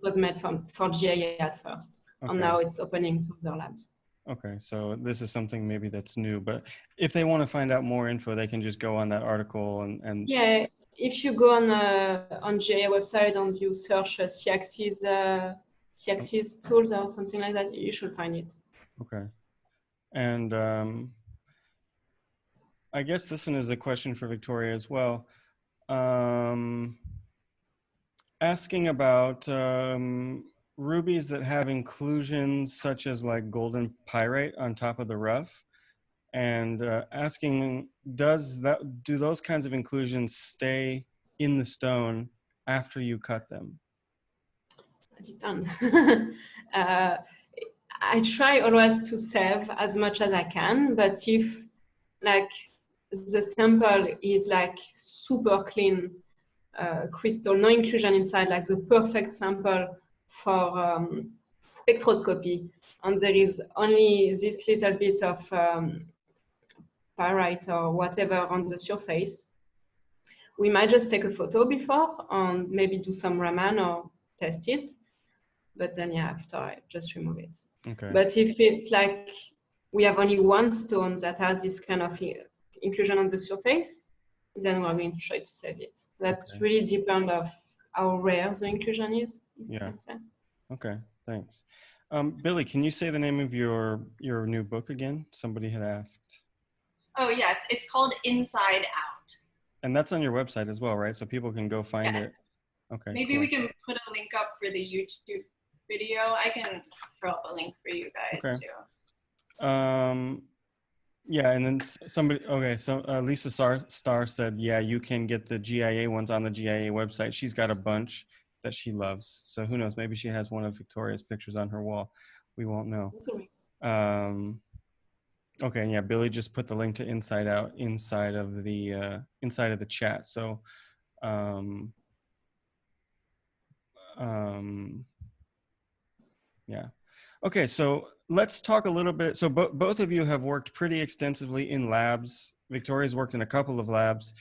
was made for GIA at first, okay. And now it's opening to other labs. Okay, so this is something maybe that's new, but if they want to find out more info, they can just go on that article and yeah. If you go on GIA website and you search C-axis tools or something like that, you should find it. Okay. And I guess this one is a question for Victoria as well. Um, Asking about rubies that have inclusions such as like golden pyrite on top of the rough, and asking, do those kinds of inclusions stay in the stone after you cut them? It depends. uh, I try always to save as much as I can, but if like the sample is like super clean crystal, no inclusion inside, like the perfect sample for spectroscopy, and there is only this little bit of pyrite or whatever on the surface, we might just take a photo before and maybe do some Raman or test it. But then, yeah, after I just remove it. Okay. But if it's like we have only one stone that has this kind of inclusion on the surface, then we're going to try to save it. That's Okay. really depend of how rare the inclusion is, if you Yeah. can say. Okay, thanks. Billie, can you say the name of your new book again? Somebody had asked. Oh, yes. It's called Inside Out. And that's on your website as well, right? So people can go find Yes. it. Okay, Maybe cool. we can put a link up for the YouTube video. I can throw up a link for you guys Okay. too. Yeah, and then somebody, okay, so Lisa Star said, yeah, you can get the GIA ones on the GIA website. She's got a bunch that she loves. So who knows, maybe she has one of Victoria's pictures on her wall. We won't know. Okay, yeah, Billie just put the link to Inside Out inside of the chat. So um, yeah. Okay, so let's talk a little bit. So both of you have worked pretty extensively in labs. Victoria's worked in a couple of labs.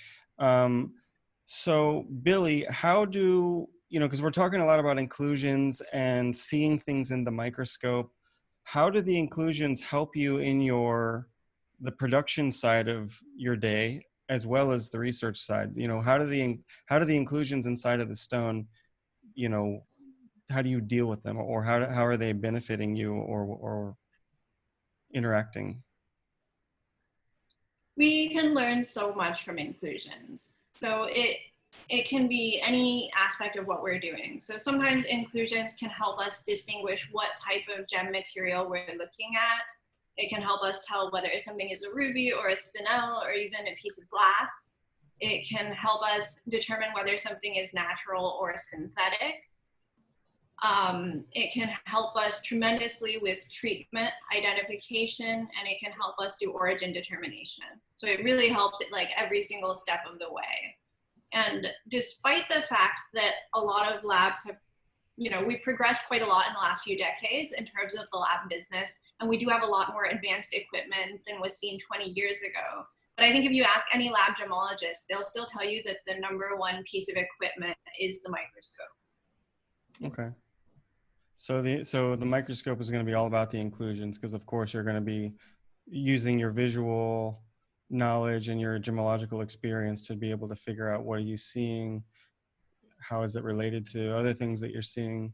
So Billie, how do, because we're talking a lot about inclusions and seeing things in the microscope. How do the inclusions help you in the production side of your day as well as the research side? How do the inclusions inside of the stone, you know, how do you deal with them, or how are they benefiting you or interacting? We can learn so much from inclusions. So it can be any aspect of what we're doing. So sometimes inclusions can help us distinguish what type of gem material we're looking at. It can help us tell whether something is a ruby or a spinel or even a piece of glass. It can help us determine whether something is natural or synthetic. It can help us tremendously with treatment identification, and it can help us do origin determination. So it really helps at like every single step of the way. And despite the fact that a lot of labs have, we've progressed quite a lot in the last few decades in terms of the lab business, and we do have a lot more advanced equipment than was seen 20 years ago. But I think if you ask any lab gemologist, they'll still tell you that the number one piece of equipment is the microscope. Okay. So the microscope is going to be all about the inclusions, because of course you're going to be using your visual knowledge and your gemological experience to be able to figure out what are you seeing, how is it related to other things that you're seeing.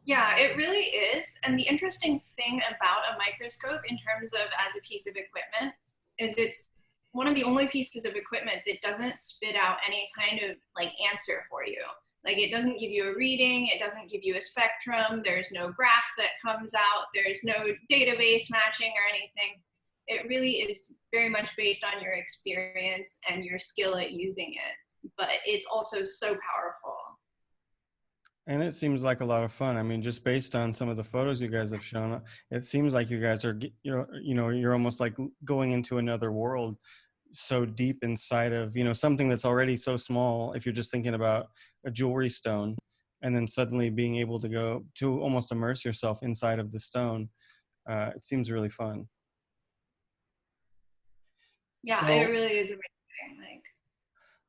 Yeah, it really is. And the interesting thing about a microscope in terms of as a piece of equipment is it's one of the only pieces of equipment that doesn't spit out any kind of like answer for you. Like it doesn't give you a reading, it doesn't give you a spectrum, there's no graph that comes out, there's no database matching or anything. It really is very much based on your experience and your skill at using it, but it's also so powerful. And it seems like a lot of fun. I mean, just based on some of the photos you guys have shown, it seems like you guys are, you're almost like going into another world, so deep inside of, something that's already so small. If you're just thinking about a jewelry stone, and then suddenly being able to go to almost immerse yourself inside of the stone, it seems really fun. Yeah, it So, really is amazing. Like,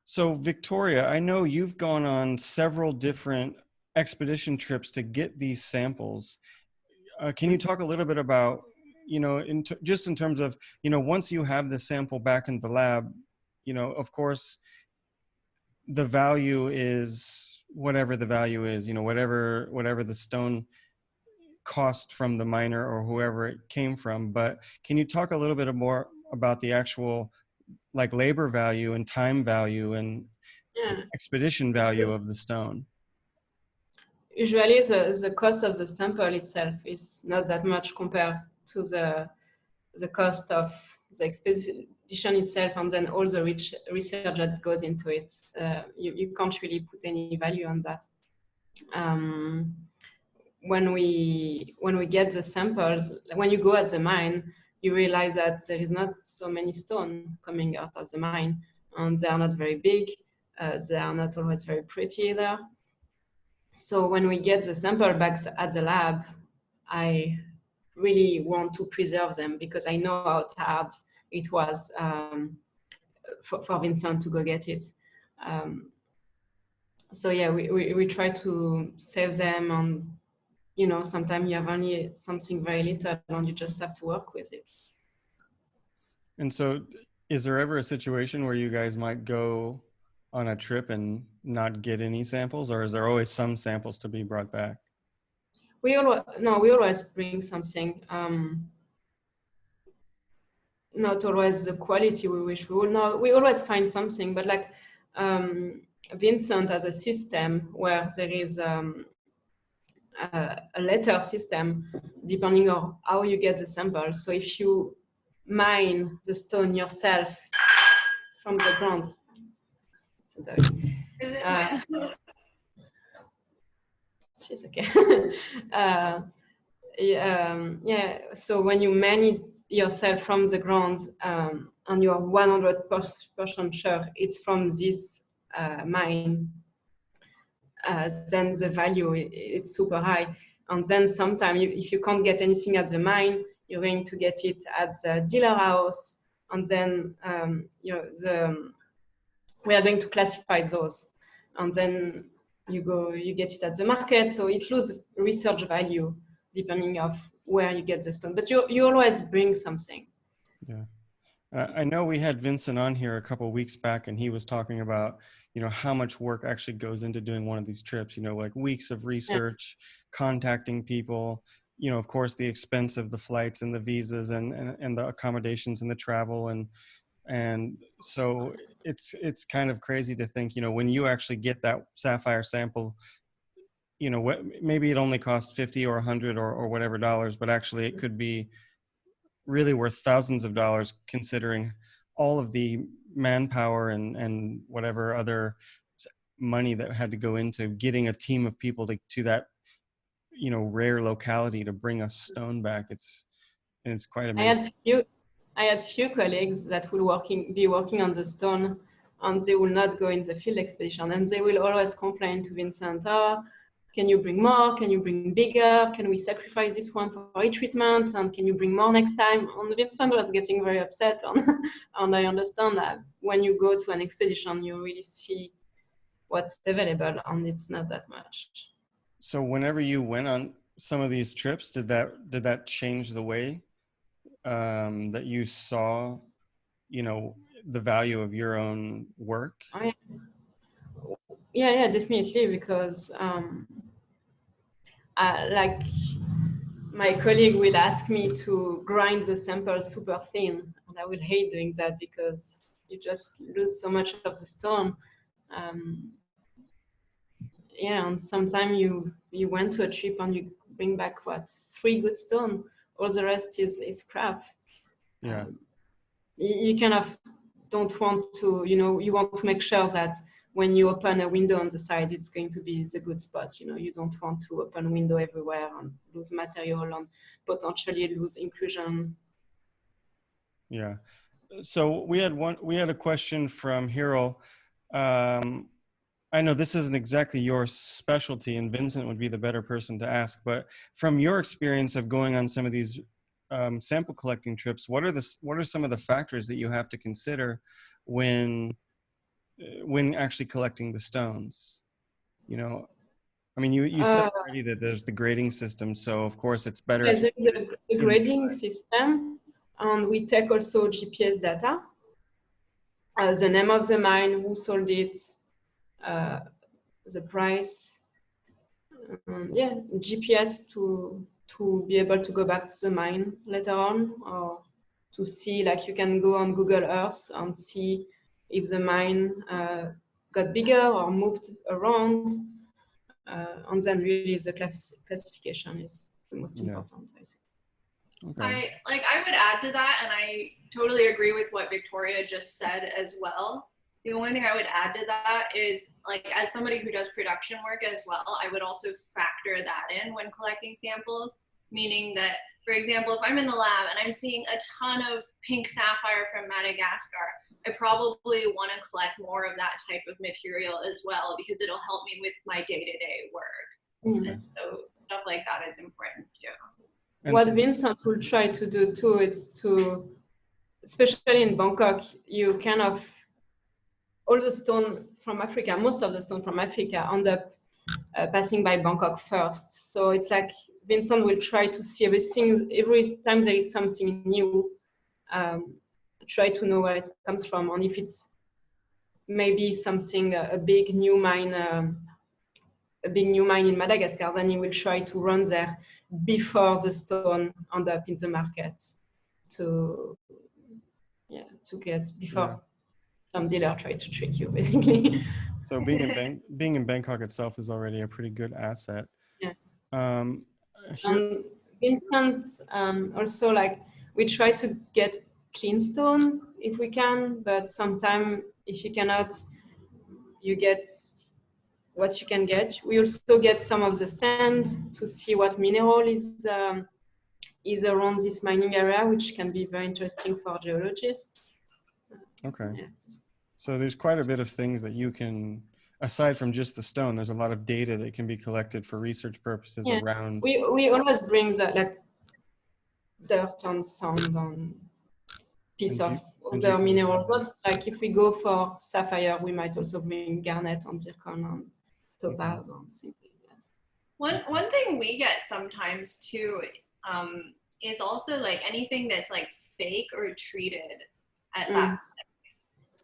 so Victoria, I know you've gone on several different expedition trips to get these samples. Can you talk a little bit about, just in terms of, once you have the sample back in the lab, of course, the value is whatever the value is, whatever the stone cost from the miner or whoever it came from, but can you talk a little bit more about the actual like labor value and time value and Yeah. expedition value of the stone? Usually the cost of the sample itself is not that much compared to the cost of the expedition itself, and then all the research that goes into it. You can't really put any value on that. When we get the samples, when you go at the mine, you realize that there is not so many stone coming out of the mine, and they are not very big. They are not always very pretty either. So when we get the sample back at the lab, I really want to preserve them because I know how hard it was for Vincent to go get it. So yeah, we try to save them, and you know, sometimes you have only something very little and you just have to work with it. And so is there ever a situation where you guys might go on a trip and not get any samples, or is there always some samples to be brought back? We always bring something. Not always the quality we wish we would. No, we always find something, but like Vincent has a system where there is a letter system depending on how you get the sample. So if you mine the stone yourself from the ground, she's okay. Yeah, so when you mine it yourself from the ground and you are 100% sure it's from this mine, then the value it's super high. And then sometimes if you can't get anything at the mine, you're going to get it at the dealer house, and then we are going to classify those, and then you get it at the market. So it loses research value depending of where you get the stone, but you always bring something. Yeah. I know we had Vincent on here a couple of weeks back, and he was talking about, you know, how much work actually goes into doing one of these trips, you know, like weeks of research, contacting people, you know, of course, the expense of the flights and the visas and the accommodations and the travel. And so it's kind of crazy to think, you know, when you actually get that sapphire sample, you know, what, maybe it only costs 50 or 100 or whatever dollars, but actually it could be really worth thousands of dollars considering all of the manpower and whatever other money that had to go into getting a team of people to that, you know, rare locality to bring a stone back. It's quite amazing. I had few colleagues that will be working on the stone, and they will not go in the field expedition, and they will always complain to Vincent, oh, can you bring more? Can you bring bigger? Can we sacrifice this one for retreatment? And can you bring more next time? And Vincent was getting very upset. And I understand that when you go to an expedition, you really see what's available, and it's not that much. So whenever you went on some of these trips, did that change the way that you saw, you know, the value of your own work? Yeah, definitely, because like my colleague will ask me to grind the sample super thin, and I will hate doing that because you just lose so much of the stone. Yeah, and sometimes you went to a trip and you bring back 3 good stone, all the rest is crap. Yeah. You kind of don't want to, you know, you want to make sure that when you open a window on the side, it's going to be the good spot. You know, you don't want to open window everywhere and lose material and potentially lose inclusion. Yeah. So we had a question from Hero. I know this isn't exactly your specialty, and Vincent would be the better person to ask, but from your experience of going on some of these sample collecting trips, what are some of the factors that you have to consider when actually collecting the stones? You know, I mean, you said already that there's the grading system, so of course it's better. There's a grading system, and we take also GPS data, the name of the mine, who sold it, the price, yeah, GPS to be able to go back to the mine later on, or to see, like you can go on Google Earth and see if the mine got bigger or moved around. And then really the classification is the most important, I think. Okay. I would add to that, and I totally agree with what Victoria just said as well. The only thing I would add to that is, like, as somebody who does production work as well, I would also factor that in when collecting samples, meaning that, for example, if I'm in the lab and I'm seeing a ton of pink sapphire from Madagascar, I probably want to collect more of that type of material as well, because it'll help me with my day-to-day work. Okay. And so stuff like that is important too. And what so, Vincent will try to do too is to, especially in Bangkok, you kind of, all the stone from Africa, most of the stone from Africa end up passing by Bangkok first. So it's like Vincent will try to see everything, every time there is something new, try to know where it comes from, and if it's maybe something, a big new mine in Madagascar, then he will try to run there before the stone end up in the market to get before some dealer try to trick you, basically. so being in Bangkok itself is already a pretty good asset. Yeah. Here, Vincent, also, like, we try to get clean stone if we can, but sometimes if you cannot, you get what you can get. We also get some of the sand to see what mineral is around this mining area, which can be very interesting for geologists. okay. Yeah. So there's quite a bit of things that you can, aside from just the stone, there's a lot of data that can be collected for research purposes around. We always bring the, like, dirt and sand and piece of other mineral. But like if we go for sapphire, we might also bring garnet and zircon and topaz and things like that. One thing we get sometimes too is also like anything that's like fake or treated at that place.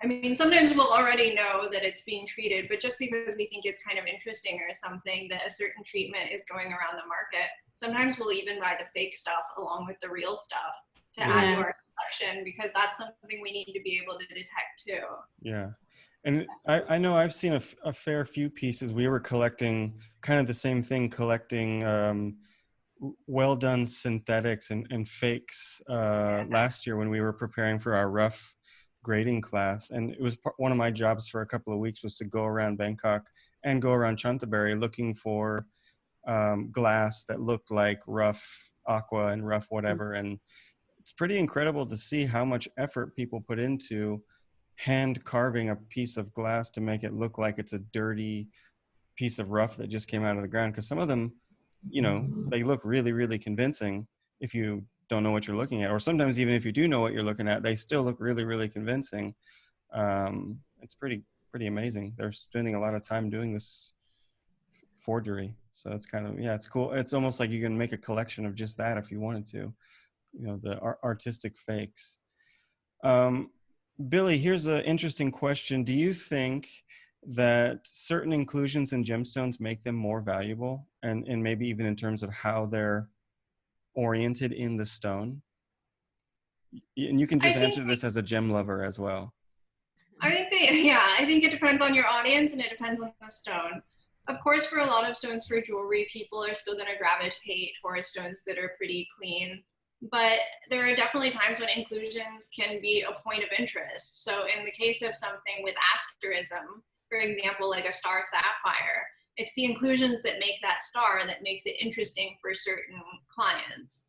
I mean, sometimes we'll already know that it's being treated, but just because we think it's kind of interesting or something that a certain treatment is going around the market, sometimes we'll even buy the fake stuff along with the real stuff to add to our collection, because that's something we need to be able to detect too. Yeah. And I know I've seen a fair few pieces. We were collecting kind of the same thing, collecting well done synthetics and fakes last year when we were preparing for our rough grading class. And it was one of my jobs for a couple of weeks was to go around Bangkok and go around Chantaburi looking for glass that looked like rough aqua and rough whatever. And it's pretty incredible to see how much effort people put into hand carving a piece of glass to make it look like it's a dirty piece of rough that just came out of the ground. Because some of them, you know, they look really, really convincing if you don't know what you're looking at. Or sometimes even if you do know what you're looking at, they still look really, really convincing. It's pretty amazing. They're spending a lot of time doing this forgery. So it's kind of, yeah, it's cool. It's almost like you can make a collection of just that if you wanted to, you know, the artistic fakes. Billie, here's an interesting question. Do you think that certain inclusions in gemstones make them more valuable, and maybe even in terms of how they're oriented in the stone? And you can just answer this as a gem lover as well. I think it depends on your audience and it depends on the stone. Of course, for a lot of stones for jewelry, people are still going to gravitate towards stones that are pretty clean. But there are definitely times when inclusions can be a point of interest. So in the case of something with asterism, for example, like a star sapphire, it's the inclusions that make that star that makes it interesting for certain clients.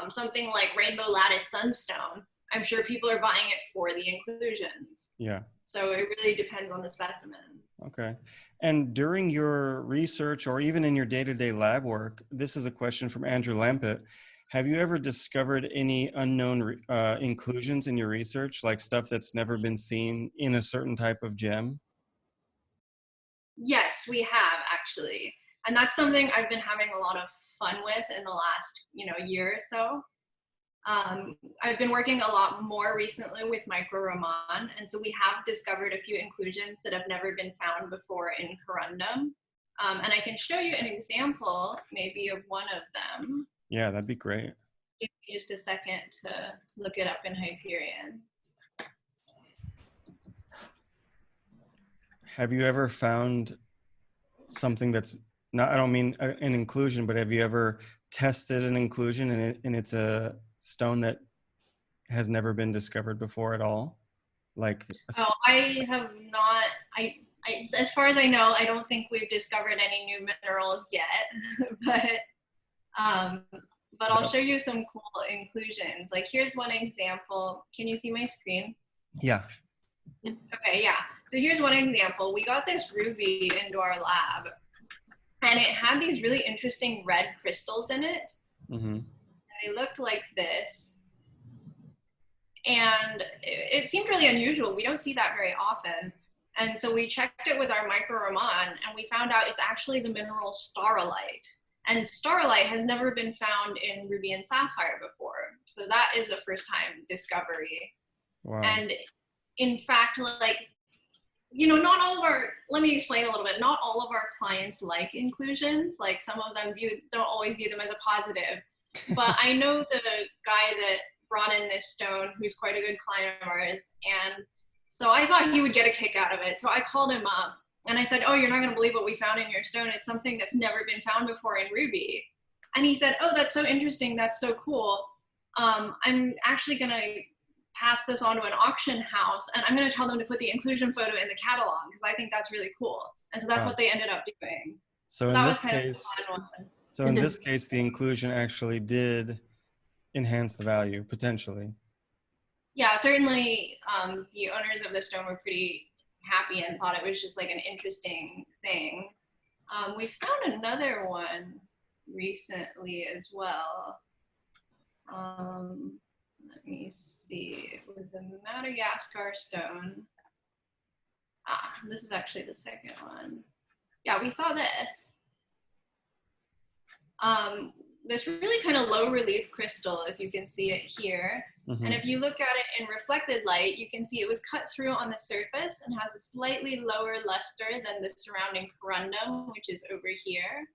Something like rainbow lattice sunstone, I'm sure people are buying it for the inclusions. Yeah. So it really depends on the specimen. Okay. And during your research or even in your day-to-day lab work, this is a question from Andrew Lampett. Have you ever discovered any unknown inclusions in your research, like stuff that's never been seen in a certain type of gem? Yes, we have actually. And that's something I've been having a lot of fun with in the last, year or so. I've been working a lot more recently with micro-Raman, and so we have discovered a few inclusions that have never been found before in corundum. And I can show you an example maybe of one of them. Yeah, that'd be great. Give me just a second to look it up in Hyperion. Have you ever found something that's not, I don't mean an inclusion, but have you ever tested an inclusion and it's a stone that has never been discovered before at all? Like, Oh, I have not. As far as I know, I don't think we've discovered any new minerals yet. but um, but I'll show you some cool inclusions. Like here's one example. Can you see my screen? yeah. Okay, yeah. So here's one example. We got this ruby into our lab, and it had these really interesting red crystals in it. Mm-hmm. They looked like this. And it seemed really unusual. We don't see that very often. And so we checked it with our micro-Raman, and we found out it's actually the mineral starlite. And starlite has never been found in ruby and sapphire before. So that is a first time discovery. Wow. And in fact, like, not all of our, let me explain a little bit, not all of our clients like inclusions. Like some of them don't always view them as a positive. But I know the guy that brought in this stone, who's quite a good client of ours. And so I thought he would get a kick out of it. So I called him up and I said, oh, you're not going to believe what we found in your stone. It's something that's never been found before in ruby. And he said, oh, that's so interesting. That's so cool. I'm actually going to pass this on to an auction house and I'm going to tell them to put the inclusion photo in the catalog because I think that's really cool. And so that's what they ended up doing. So in that this was kind case, of a fun one. so in this case, the inclusion actually did enhance the value potentially. Yeah, certainly the owners of the stone were pretty happy and thought it was just like an interesting thing. We found another one recently as well. Let me see. It was a Madagascar stone. This is actually the second one. Yeah, we saw this. This really kind of low relief crystal, if you can see it here. Mm-hmm. And if you look at it in reflected light, you can see it was cut through on the surface and has a slightly lower luster than the surrounding corundum, which is over here.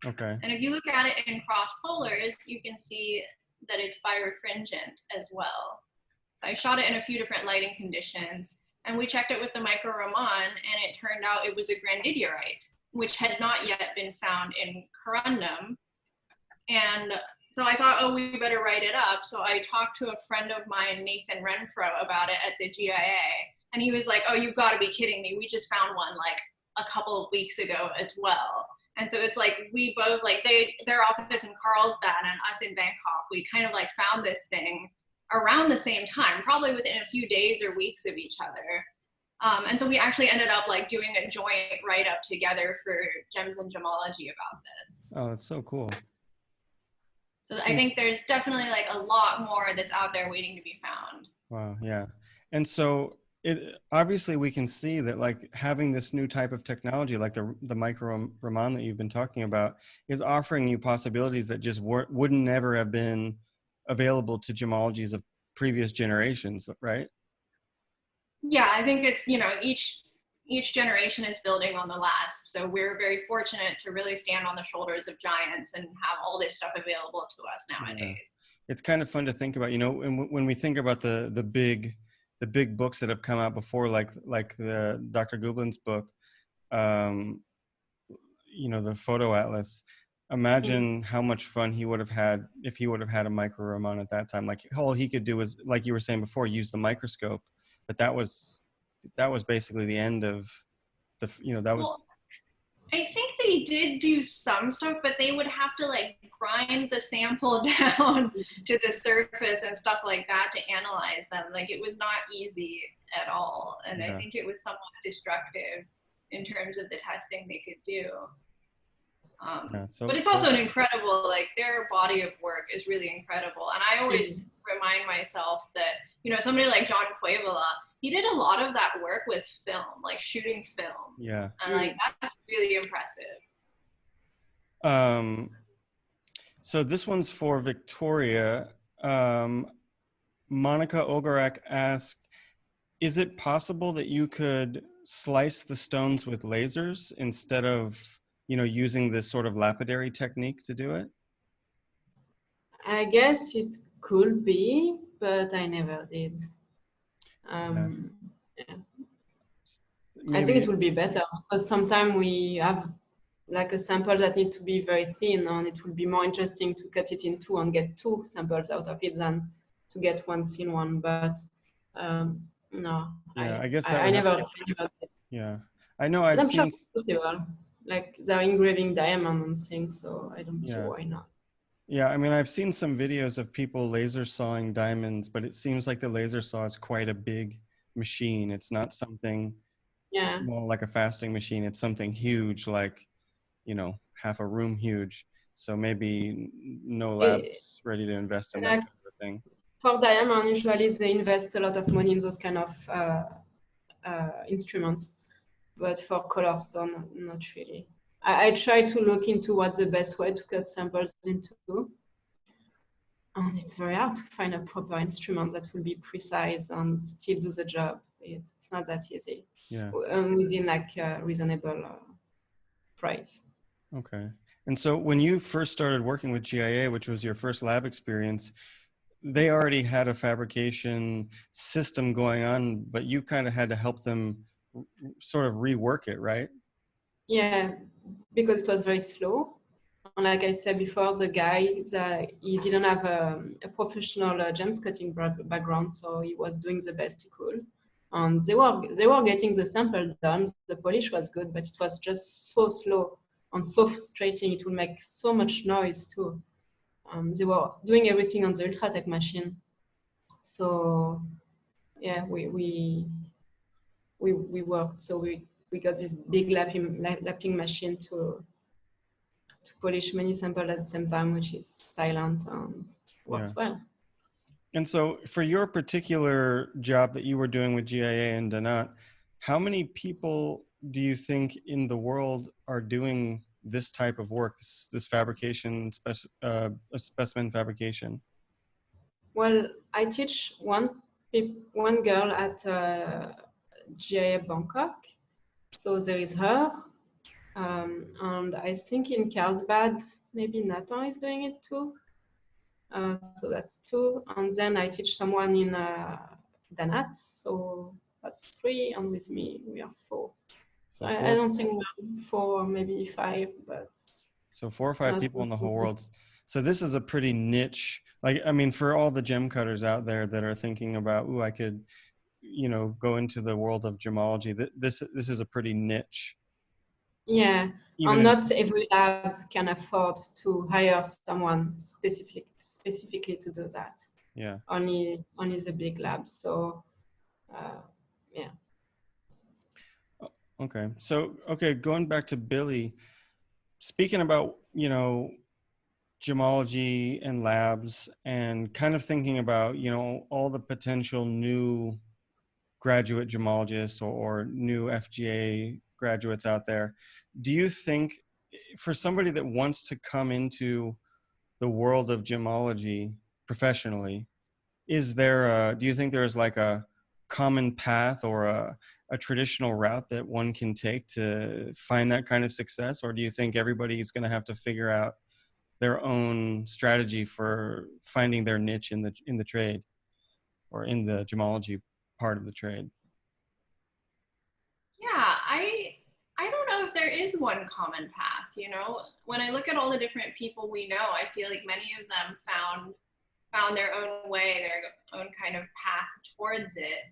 Okay. And if you look at it in cross polars, you can see that it's birefringent as well. So I shot it in a few different lighting conditions, and we checked it with the micro-Raman, and it turned out it was a grandidiorite, which had not yet been found in corundum. And so I thought, oh, we better write it up. So I talked to a friend of mine, Nathan Renfro, about it at the GIA. And he was like, oh, you've got to be kidding me. We just found one like a couple of weeks ago as well. And so it's like we both, like their office in Carlsbad and us in Bangkok, we kind of like found this thing around the same time, probably within a few days or weeks of each other. And so we actually ended up like doing a joint write-up together for Gems and Gemology about this. Oh, that's so cool. So I think there's definitely like a lot more that's out there waiting to be found. Wow, yeah. And so obviously we can see that like having this new type of technology, like the micro-Raman that you've been talking about, is offering you possibilities that just wouldn't never have been available to gemologies of previous generations, right? Yeah, I think it's, each generation is building on the last. So we're very fortunate to really stand on the shoulders of giants and have all this stuff available to us nowadays. Yeah. It's kind of fun to think about, when we think about the big books that have come out before, like the Dr. Gublin's book, the Photo Atlas. Imagine how much fun he would have had if he would have had a micro-Raman at that time. Like all he could do was, like you were saying before, use the microscope, but that was basically the end of Well, I think they did do some stuff, but they would have to like grind the sample down to the surface and stuff like that to analyze them. Like it was not easy at all. And yeah. I think it was somewhat destructive in terms of the testing they could do. But it's also an incredible, like their body of work is really incredible. And I always remind myself that, somebody like John Cuevola, he did a lot of that work with film, like shooting film. Yeah. And like, that's really impressive. So this one's for Victoria. Monica Ogarak asked, is it possible that you could slice the stones with lasers instead of, using this sort of lapidary technique to do it? I guess it could be, but I never did. Yeah. Yeah. I think it Maybe, will be better because sometimes we have like a sample that need to be very thin, and it will be more interesting to cut it in two and get two samples out of it than to get one thin one. But no, yeah, I, I guess that I, I would have never to, did it. yeah. I know But I've I'm sure seen, it's possible. Like they're engraving diamond and things, so I don't see yeah. why not. Yeah, I mean, I've seen some videos of people laser sawing diamonds, but it seems like the laser saw is quite a big machine. It's not something Yeah. small like a fasting machine. It's something huge, like, half a room huge. So maybe no It, lab's ready to invest in that like kind of a thing. for diamond, usually they invest a lot of money in those kind of instruments, but for color stone, not really. I try to look into what's the best way to cut samples into, and it's very hard to find a proper instrument that will be precise and still do the job. It's not that easy, Yeah. within like a reasonable price. Okay. And so when you first started working with GIA, which was your first lab experience, they already had a fabrication system going on, but you kind of had to help them sort of rework it, right? Yeah, because it was very slow. And like I said before, the guy, he didn't have a professional gems cutting background, so he was doing the best he could. And they were getting the sample done. The polish was good, but it was just so slow and so frustrating. It would make so much noise too. They were doing everything on the Ultratech machine. So yeah, we worked. So we got this big lapping machine to polish many samples at the same time, which is silent and Yeah. works well. And so for your particular job that you were doing with GIA and Donat, how many people do you think in the world are doing this type of work, this fabrication, specimen fabrication? Well, I teach one girl at GIA Bangkok. So there is her. And I think in Carlsbad, maybe Nathan is doing it too. So that's two. And then I teach someone in Danat. So that's three. And with me, we are four. So So I don't think we're four, maybe five, but So 4 or 5 not. people in the whole world. So this is a pretty niche, like, I mean, for all the gem cutters out there that are thinking about, ooh, I could, go into the world of gemology. This is a pretty niche, Yeah, even and in, not every lab can afford to hire someone specifically to do that. yeah. Only the big labs. So, yeah. Okay. So, okay, going back to Billie, speaking about, gemology and labs and kind of thinking about, all the potential new graduate gemologists or new FGA graduates out there, do you think for somebody that wants to come into the world of gemology professionally, do you think there's like a common path or a traditional route that one can take to find that kind of success? Or do you think everybody's going to have to figure out their own strategy for finding their niche in the trade or in the gemology part of the trade? Yeah, I don't know if there is one common path, you know. When I look at all the different people we know, I feel like many of them found their own way, their own kind of path towards it.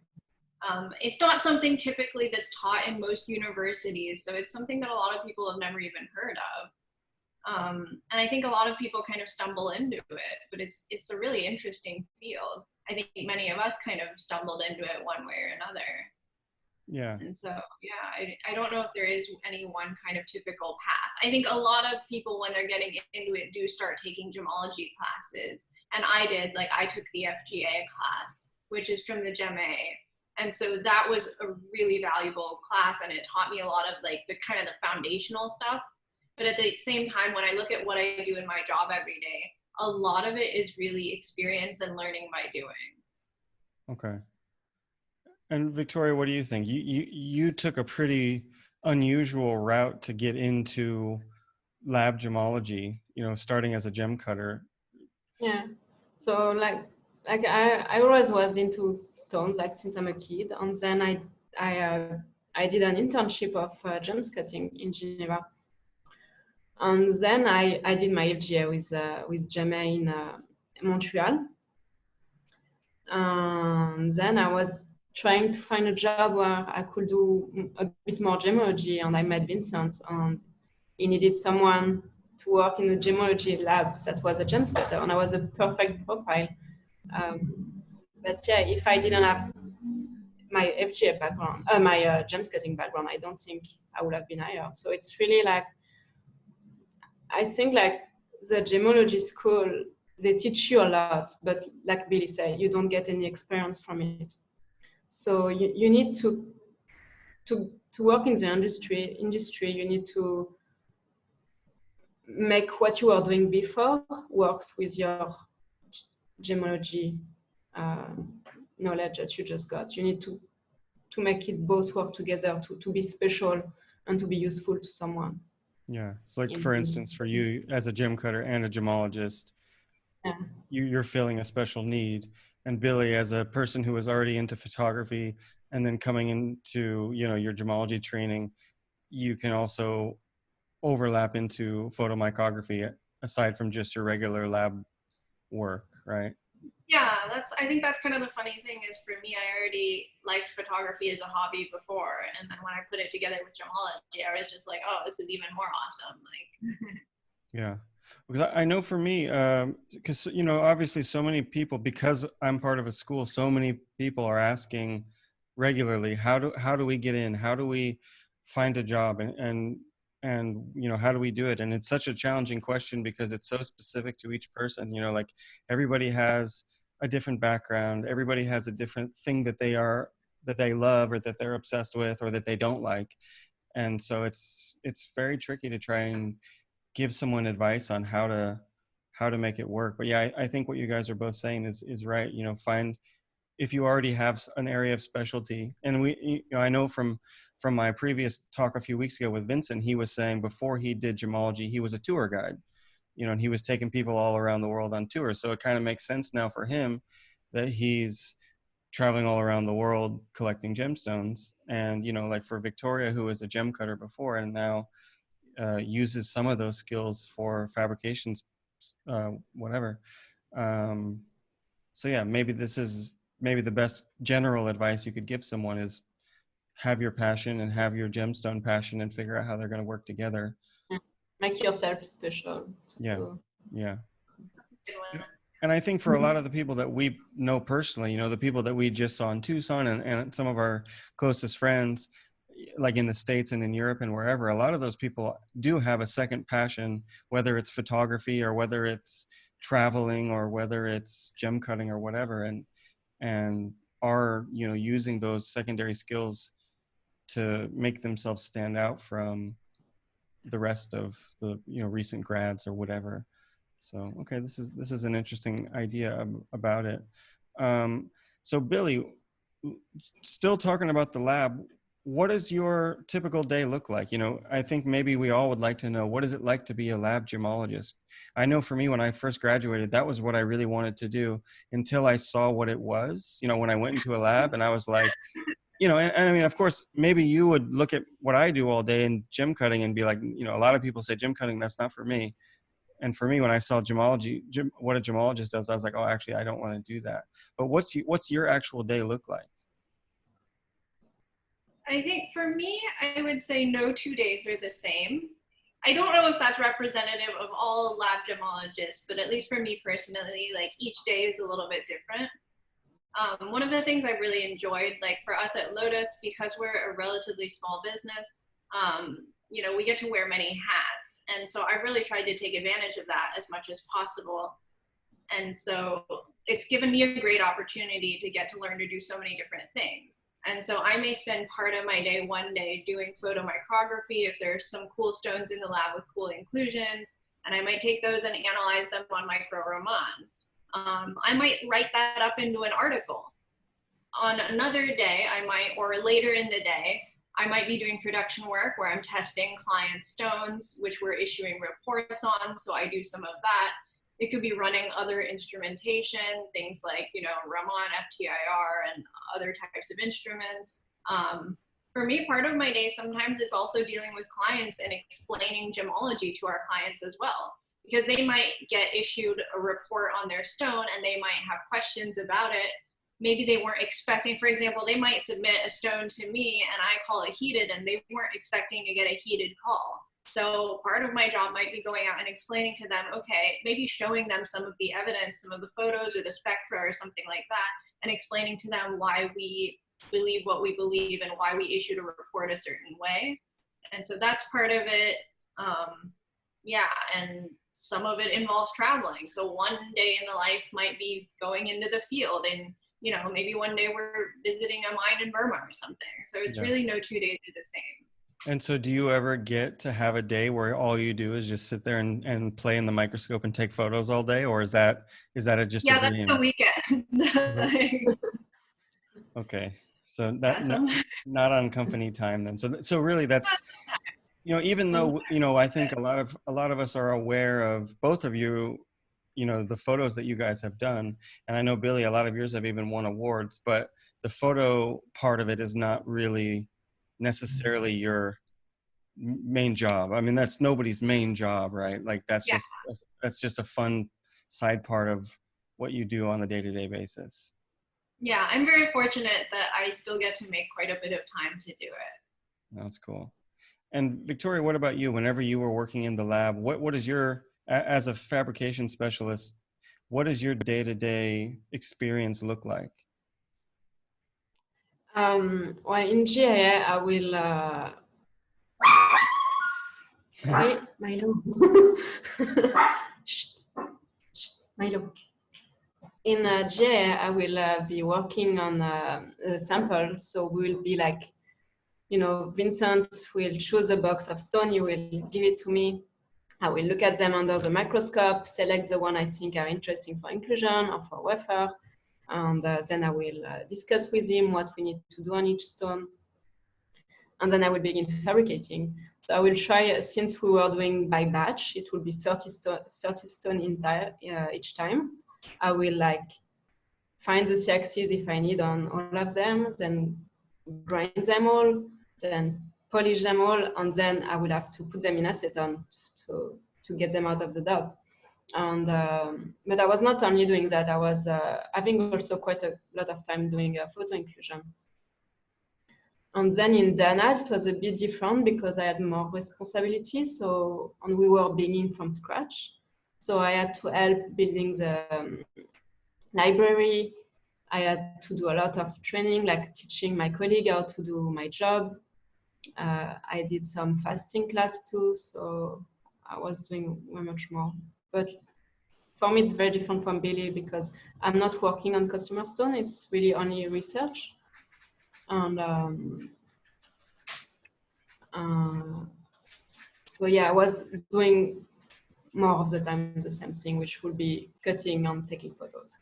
It's not something typically that's taught in most universities, so it's something that a lot of people have never even heard of. And I think a lot of people kind of stumble into it, but it's a really interesting field. I think many of us kind of stumbled into it one way or another. Yeah. And so, yeah, I don't know if there is any one kind of typical path. I think a lot of people, when they're getting into it, do start taking gemology classes. And I did, like, I took the FGA class, which is from the GemA. And so that was a really valuable class, and it taught me a lot of, like, the kind of the foundational stuff. But at the same time, when I look at what I do in my job every day, a lot of it is really experience and learning by doing. Okay. And Victoria, what do you think? You took a pretty unusual route to get into lab gemology, starting as a gem cutter. Yeah. So I always was into stones like since I'm a kid, and then I uh, I did an internship of gems cutting in Geneva, and then I did my FGA with Gemma in Montreal, and then I was trying to find a job where I could do a bit more gemology, and I met Vincent, and he needed someone to work in the gemology lab that was a gem cutter, and I was a perfect profile. But yeah, if I didn't have my FGA background, my gems cutting background, I don't think I would have been hired. So it's really like, I think like the gemology school, they teach you a lot, but like Billy said, you don't get any experience from it. So you need to work in the industry, you need to make what you are doing before works with your gemology uh, knowledge that you just got. You need to make it both work together, to be special and to be useful to someone. Yeah. So like, In, for in, instance, for you as a gem cutter and a gemologist, yeah. you're feeling a special need. And Billy, as a person who was already into photography and then coming into, your gemology training, you can also overlap into photomicrography aside from just your regular lab work, right? Yeah, I think that's kind of the funny thing is for me, I already liked photography as a hobby before. And then when I put it together with gemology, I was just like, oh, this is even more awesome. Like, Yeah. Because I know for me, because, obviously so many people, because I'm part of a school, so many people are asking regularly, how do we get in? How do we find a job? And how do we do it? And it's such a challenging question because it's so specific to each person, like everybody has a different background. Everybody has a different thing that they love or that they're obsessed with or that they don't like. And so it's very tricky to try and give someone advice on how to make it work. But yeah, I think what you guys are both saying is right. Find, if you already have an area of specialty. And I know from my previous talk a few weeks ago with Vincent, he was saying before he did gemology, he was a tour guide, and he was taking people all around the world on tours. So it kind of makes sense now for him that he's traveling all around the world collecting gemstones. And like for Victoria, who was a gem cutter before and now uses some of those skills for fabrications, whatever. Um, so yeah, maybe the best general advice you could give someone is have your passion and have your gemstone passion and figure out how they're going to work together. Make yourself special. Yeah, yeah. good one. And I think for a lot of the people that we know personally, the people that we just saw in Tucson and some of our closest friends, like in the States and in Europe and wherever, a lot of those people do have a second passion, whether it's photography or whether it's traveling or whether it's gem cutting or whatever, and are, using those secondary skills to make themselves stand out from the rest of the, recent grads or whatever. So, okay, this is an interesting idea about it. So Billy, still talking about the lab, what does your typical day look like? I think maybe we all would like to know, what is it like to be a lab gemologist? I know for me, when I first graduated, that was what I really wanted to do until I saw what it was, when I went into a lab and I was like, and I mean, of course, maybe you would look at what I do all day in gem cutting and be like, a lot of people say gem cutting, that's not for me. And for me, when I saw what a gemologist does, I was like, oh, actually, I don't want to do that. But what's your actual day look like? I think for me, I would say no 2 days are the same. I don't know if that's representative of all lab gemologists, but at least for me personally, like each day is a little bit different. One of the things I really enjoyed, like for us at Lotus, because we're a relatively small business, we get to wear many hats. And so I really tried to take advantage of that as much as possible. And so it's given me a great opportunity to get to learn to do so many different things. And so I may spend part of my day one day doing photomicrography if there's some cool stones in the lab with cool inclusions, and I might take those and analyze them on micro-Raman. I might write that up into an article. On another day, or later in the day, I might be doing production work where I'm testing client stones, which we're issuing reports on, so I do some of that. It could be running other instrumentation, things like, Raman, FTIR, and other types of instruments. For me, part of my day, sometimes it's also dealing with clients and explaining gemology to our clients as well, because they might get issued a report on their stone and they might have questions about it. Maybe they weren't expecting, for example, they might submit a stone to me and I call it heated, and they weren't expecting to get a heated call. So part of my job might be going out and explaining to them, okay, maybe showing them some of the evidence, some of the photos or the spectra or something like that, and explaining to them why we believe what we believe and why we issued a report a certain way. And so that's part of it. Yeah, and some of it involves traveling. So one day in the life might be going into the field, and maybe one day we're visiting a mine in Burma or something. So it's really no 2 days are the same. And so do you ever get to have a day where all you do is just sit there and play in the microscope and take photos all day? Or is that just a dream? Yeah, that's the weekend. Okay. So that not on company time then. So really that's, even though, I think a lot of us are aware of both of you, the photos that you guys have done. And I know, Billie, a lot of yours have even won awards, but the photo part of it is not really necessarily your main job. I mean, that's nobody's main job, right? Like that's just a fun side part of what you do on a day-to-day basis. Yeah, I'm very fortunate that I still get to make quite a bit of time to do it. That's cool. And Victoria, what about you? Whenever you were working in the lab, what is your, as a fabrication specialist, what does your day-to-day experience look like? Well, in GIA, I will. Sorry, Milo. Milo. In GIA, I will be working on a sample. So we'll be like, Vincent will choose a box of stone. He will give it to me. I will look at them under the microscope, select the one I think are interesting for inclusion or for wafer. And then I will discuss with him what we need to do on each stone. And then I will begin fabricating. So I will try, since we were doing by batch, it will be 30 stone each time. I will find the C-axis if I need on all of them, then grind them all, then polish them all, and then I will have to put them in acetone to get them out of the daub. And but I was not only doing that, I was having also quite a lot of time doing photo inclusion. And then in Danad, it was a bit different because I had more responsibility. And we were beginning from scratch. So I had to help building the library. I had to do a lot of training, like teaching my colleague how to do my job. I did some fasting class too. So I was doing way much more. But for me, it's very different from Billie because I'm not working on customer stone. It's really only research. And so yeah, I was doing more of the time the same thing, which would be cutting and taking photos.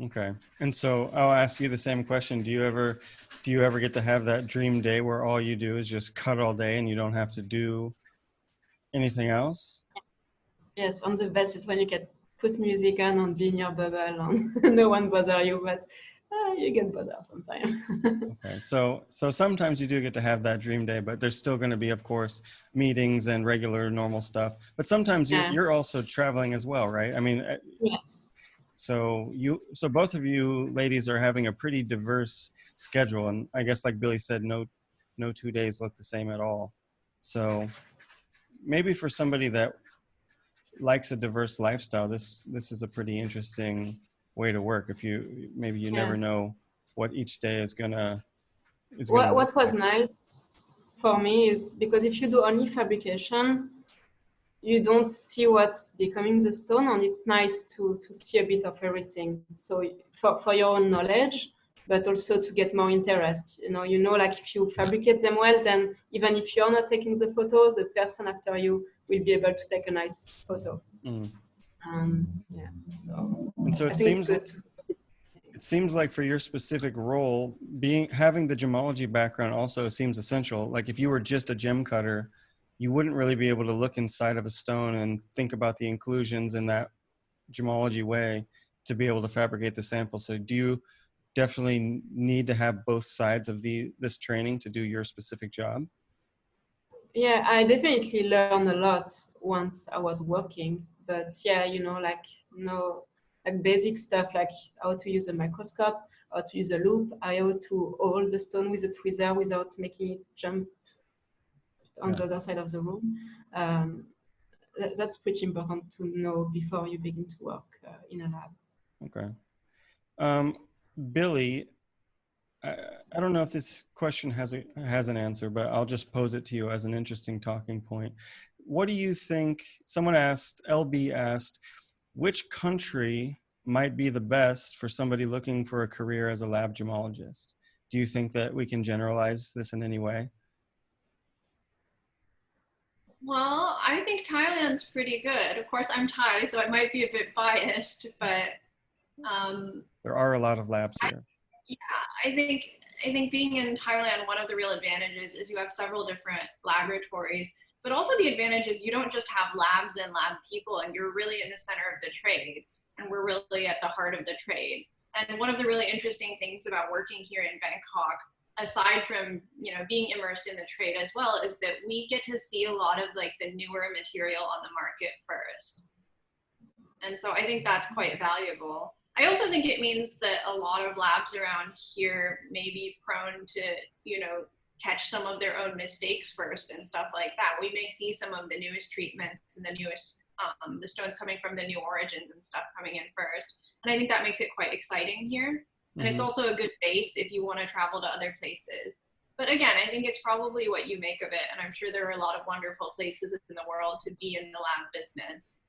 Okay. And so I'll ask you the same question. Do you ever get to have that dream day where all you do is just cut all day and you don't have to do anything else? Yes, on the best is when you can put music on and be in your bubble and no one bother you, but you get bothered sometimes. Okay. So sometimes you do get to have that dream day, but there's still going to be, of course, meetings and regular normal stuff. But sometimes you're also traveling as well, right? I mean, yes. So both of you ladies are having a pretty diverse schedule, and I guess like Billie said, no 2 days look the same at all. So maybe for somebody that likes a diverse lifestyle, this is a pretty interesting way to work. If you never know what each day is gonna. What was nice for me is because if you do only fabrication, you don't see what's becoming the stone, and it's nice to see a bit of everything. So for your own knowledge, but also to get more interest. Like if you fabricate them well, then even if you're not taking the photos, the person after you will be able to take a nice photo. Mm. So it seems like for your specific role, having the gemology background also seems essential. Like if you were just a gem cutter, you wouldn't really be able to look inside of a stone and think about the inclusions and that gemology way to be able to fabricate the sample. So do you definitely need to have both sides of this training to do your specific job? Yeah, I definitely learned a lot once I was working. But yeah, like basic stuff like how to use a microscope, how to use a loop, how to hold the stone with a tweezer without making it jump on Yeah. the other side of the room. Um, that's pretty important to know before you begin to work in a lab. Okay. Um, Billie, I, I don't know if this question has an answer, but I'll just pose it to you as an interesting talking point. What do you think? Someone asked, LB asked, which country might be the best for somebody looking for a career as a lab gemologist? Do you think that we can generalize this in any way? Well, I think Thailand's pretty good. Of course, I'm Thai, so I might be a bit biased, but There are a lot of labs I, here. yeah, I think I think being in Thailand, one of the real advantages is you have several different laboratories, but also the advantage is you don't just have labs and lab people, and you're really in the center of the trade, and we're really at the heart of the trade. And one of the really interesting things about working here in Bangkok, aside from being immersed in the trade as well, is that we get to see a lot of like the newer material on the market first. And so I think that's quite valuable. I also think it means that a lot of labs around here may be prone to, catch some of their own mistakes first and stuff like that. We may see some of the newest treatments and the newest, the stones coming from the new origins and stuff coming in first. And I think that makes it quite exciting here. And it's also a good base if you want to travel to other places. But again, I think it's probably what you make of it. And I'm sure there are a lot of wonderful places in the world to be in the lab business.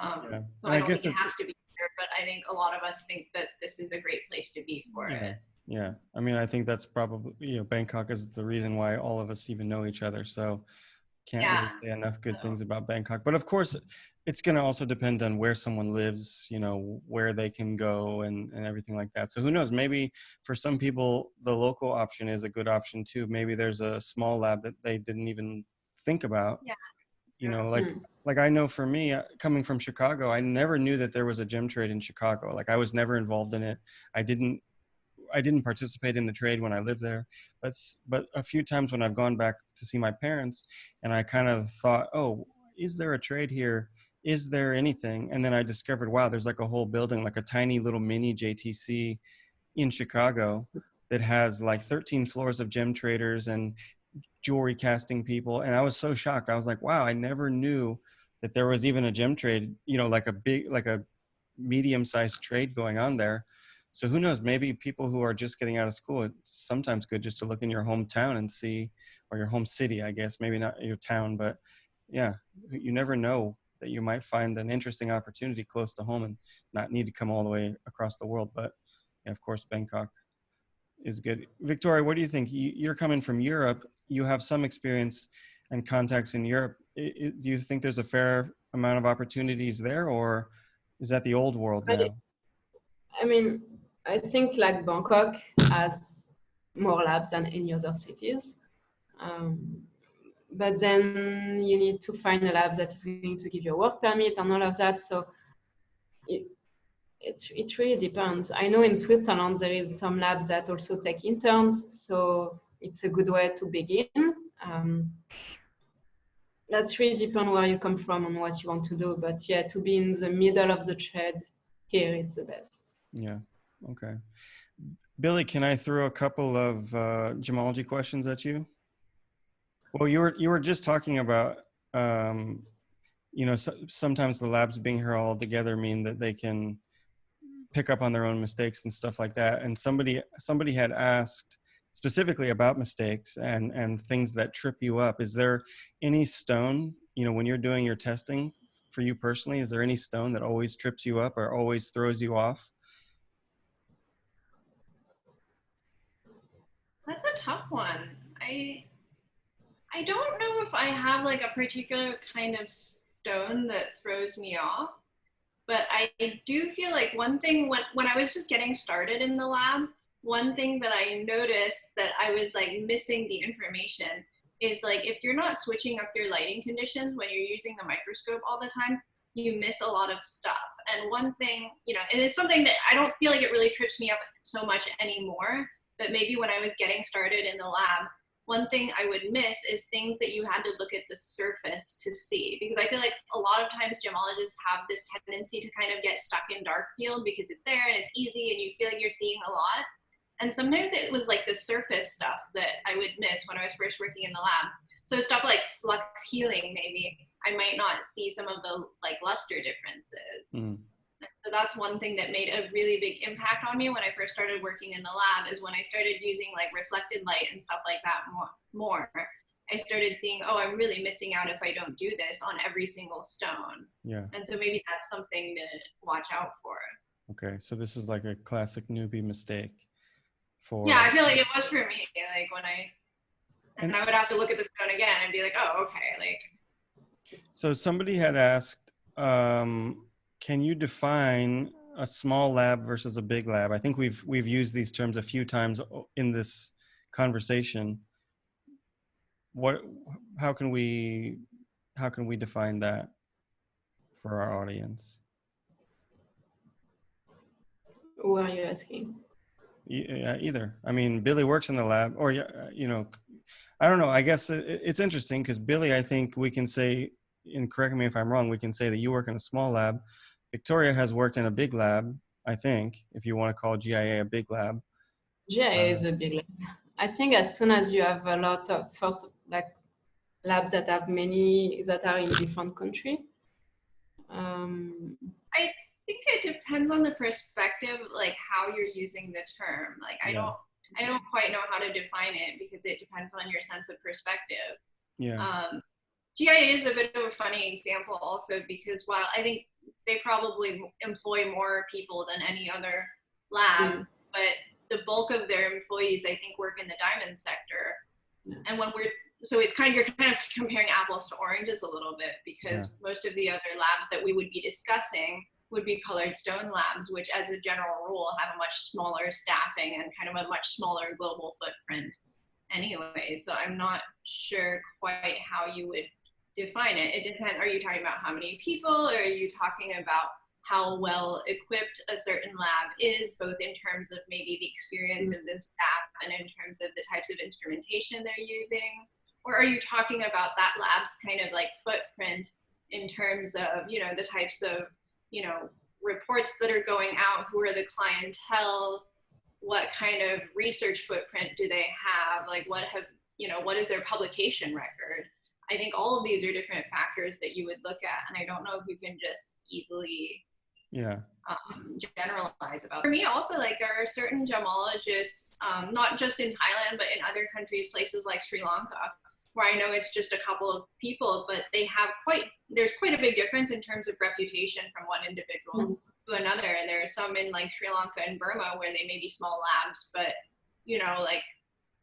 Yeah. So And I I don't guess think it has to be there, but I think a lot of us think that this is a great place to be for yeah. it. Yeah. I mean, I think that's probably, Bangkok is the reason why all of us even know each other. So can't Yeah. really say enough good things about Bangkok. But of course, it's going to also depend on where someone lives, where they can go and everything like that. So who knows? Maybe for some people, the local option is a good option too. Maybe there's a small lab that they didn't even think about. Yeah. Like I know for me, coming from Chicago, I never knew that there was a gem trade in Chicago. Like I was never involved in it. I didn't participate in the trade when I lived there, but a few times when I've gone back to see my parents, and I kind of thought, oh, is there a trade here? Is there anything? And then I discovered, wow, there's like a whole building, like a tiny little mini JTC in Chicago that has like 13 floors of gem traders and jewelry casting people. And I was so shocked. I was like, wow, I never knew that there was even a gem trade, like a medium-sized trade going on there. So who knows, maybe people who are just getting out of school, it's sometimes good just to look in your hometown and see, or your home city, I guess, maybe not your town, but yeah, you never know that you might find an interesting opportunity close to home and not need to come all the way across the world. But yeah, of course, Bangkok is good. Victoria, what do you think? You're coming from Europe. You have some experience and contacts in Europe. Do you think there's a fair amount of opportunities there, or is that the old world now? I mean, I think like Bangkok has more labs than any other cities. But then you need to find a lab that is going to give you a work permit and all of that. So it really depends. I know in Switzerland there is some labs that also take interns, so it's a good way to begin. That's really depend where you come from and what you want to do. But yeah, to be in the middle of the trade here, it's the best. Yeah. Okay. Billie, can I throw a couple of gemology questions at you? Well, you were just talking about sometimes the labs being here all together mean that they can pick up on their own mistakes and stuff like that. And somebody had asked specifically about mistakes and things that trip you up. Is there any stone, when you're doing your testing for you personally, is there any stone that always trips you up or always throws you off? That's a tough one. I don't know if I have like a particular kind of stone that throws me off, but I do feel like one thing when I was just getting started in the lab, one thing that I noticed that I was like missing the information is like if you're not switching up your lighting conditions when you're using the microscope all the time, you miss a lot of stuff. And one thing, you know, and it's something that I don't feel like it really trips me up so much anymore, but maybe when I was getting started in the lab, one thing I would miss is things that you had to look at the surface to see, because I feel like a lot of times gemologists have this tendency to kind of get stuck in dark field because it's there and it's easy and you feel like you're seeing a lot. And sometimes it was like the surface stuff that I would miss when I was first working in the lab. So stuff like flux healing, maybe I might not see some of the like luster differences. So that's one thing that made a really big impact on me when I first started working in the lab, is when I started using like reflected light and stuff like that more. I started seeing, oh, I'm really missing out if I don't do this on every single stone. Yeah. And so maybe that's something to watch out for. Okay, so this is like a classic newbie mistake for. Yeah, I feel like it was for me. Like when and I would have to look at the stone again and be like, oh, okay. Like. So somebody had asked, can you define a small lab versus a big lab? I think we've used these terms a few times in this conversation. How can we define that for our audience? Who are you asking? Either. I mean, Billie works in the lab, or you know, I don't know. I guess it's interesting because Billie, I think we can say, and correct me if I'm wrong, we can say that you work in a small lab. Victoria has worked in a big lab, I think, if you want to call GIA a big lab. GIA is a big lab. I think as soon as you have a lot of labs that have many that are in different countries. I think it depends on the perspective, like how you're using the term. Like I don't quite know how to define it because it depends on your sense of perspective. Yeah. GIA is a bit of a funny example also because while I think they probably employ more people than any other lab, but the bulk of their employees, I think, work in the diamond sector. And so it's you're kind of comparing apples to oranges a little bit because most of the other labs that we would be discussing would be colored stone labs, which as a general rule have a much smaller staffing and kind of a much smaller global footprint anyway. So I'm not sure quite how you would define it. It depends. Are you talking about how many people, or are you talking about how well equipped a certain lab is, both in terms of maybe the experience of the staff and in terms of the types of instrumentation they're using? Or are you talking about that lab's kind of like footprint in terms of, you know, the types of, you know, reports that are going out, who are the clientele, what kind of research footprint do they have, like what is their publication record? I think all of these are different factors that you would look at, and I don't know if you can just easily generalize about. For me also, like there are certain gemologists, not just in Thailand, but in other countries, places like Sri Lanka, where I know it's just a couple of people, but they have there's quite a big difference in terms of reputation from one individual to another. And there are some in like Sri Lanka and Burma where they may be small labs, but you know, like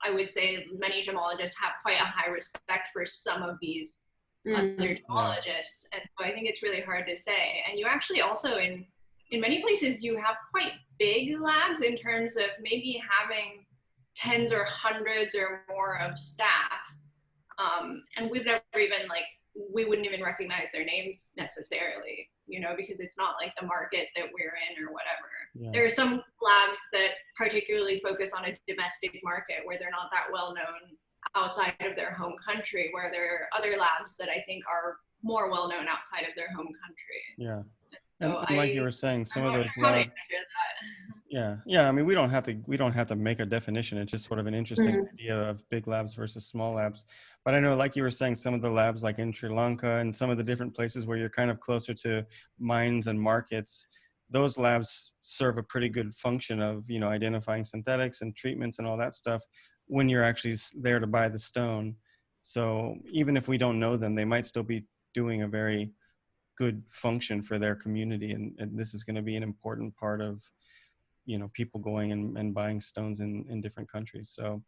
I would say many gemologists have quite a high respect for some of these other gemologists. And so I think it's really hard to say. And you actually also in many places you have quite big labs in terms of maybe having tens or hundreds or more of staff. And we've never even we wouldn't even recognize their names necessarily, you know, because it's not like the market that we're in or whatever. Yeah. There are some labs that particularly focus on a domestic market where they're not that well known outside of their home country, where there are other labs that I think are more well known outside of their home country. Yeah. And like you were saying, some of those labs. Yeah. I mean, we don't have to make a definition. It's just sort of an interesting idea of big labs versus small labs. But I know, like you were saying, some of the labs like in Sri Lanka and some of the different places where you're kind of closer to mines and markets, those labs serve a pretty good function of, you know, identifying synthetics and treatments and all that stuff when you're actually there to buy the stone. So even if we don't know them, they might still be doing a very good function for their community. And this is going to be an important part of, you know, people going and buying stones in different countries. So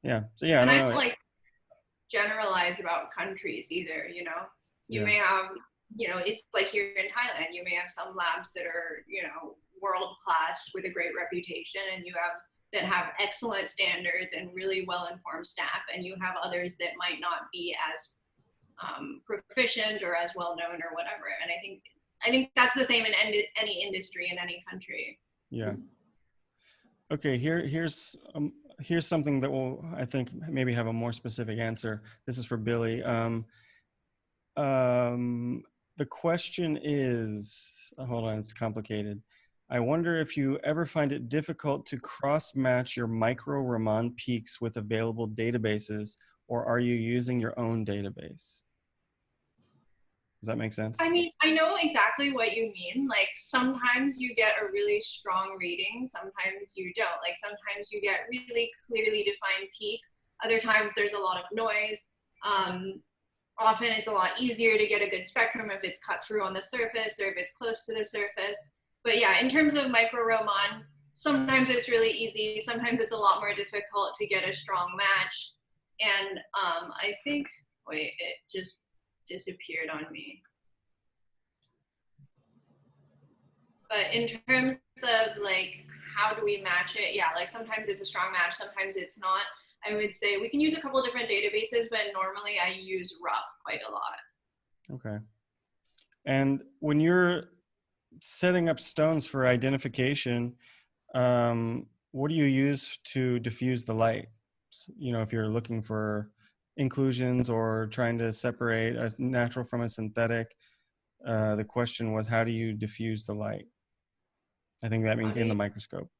yeah. And I don't like generalize about countries either, you know. You may have, you know, it's like here in Thailand, you may have some labs that are, you know, world class with a great reputation, and you have that have excellent standards and really well-informed staff, and you have others that might not be as proficient or as well known or whatever. And I think I think that's the same in any industry in any country. Yeah. Okay, here's something that will, I think, maybe have a more specific answer. This is for Billie. The question is, hold on, it's complicated. I wonder if you ever find it difficult to cross-match your micro Raman peaks with available databases, or are you using your own database? Does that make sense? I mean, I know exactly what you mean. Like sometimes you get a really strong reading, sometimes you don't. Like sometimes you get really clearly defined peaks. Other times there's a lot of noise. Often it's a lot easier to get a good spectrum if it's cut through on the surface or if it's close to the surface. But yeah, in terms of micro Raman, sometimes it's really easy. Sometimes it's a lot more difficult to get a strong match. And I think, wait, it just disappeared on me. But in terms of like, how do we match it? Yeah, like sometimes it's a strong match, sometimes it's not. I would say we can use a couple different databases, but normally I use rough quite a lot. Okay. And when you're setting up stones for identification, what do you use to diffuse the light? You know, if you're looking for inclusions or trying to separate a natural from a synthetic, the question was, how do you diffuse the light? I think that means in the microscope.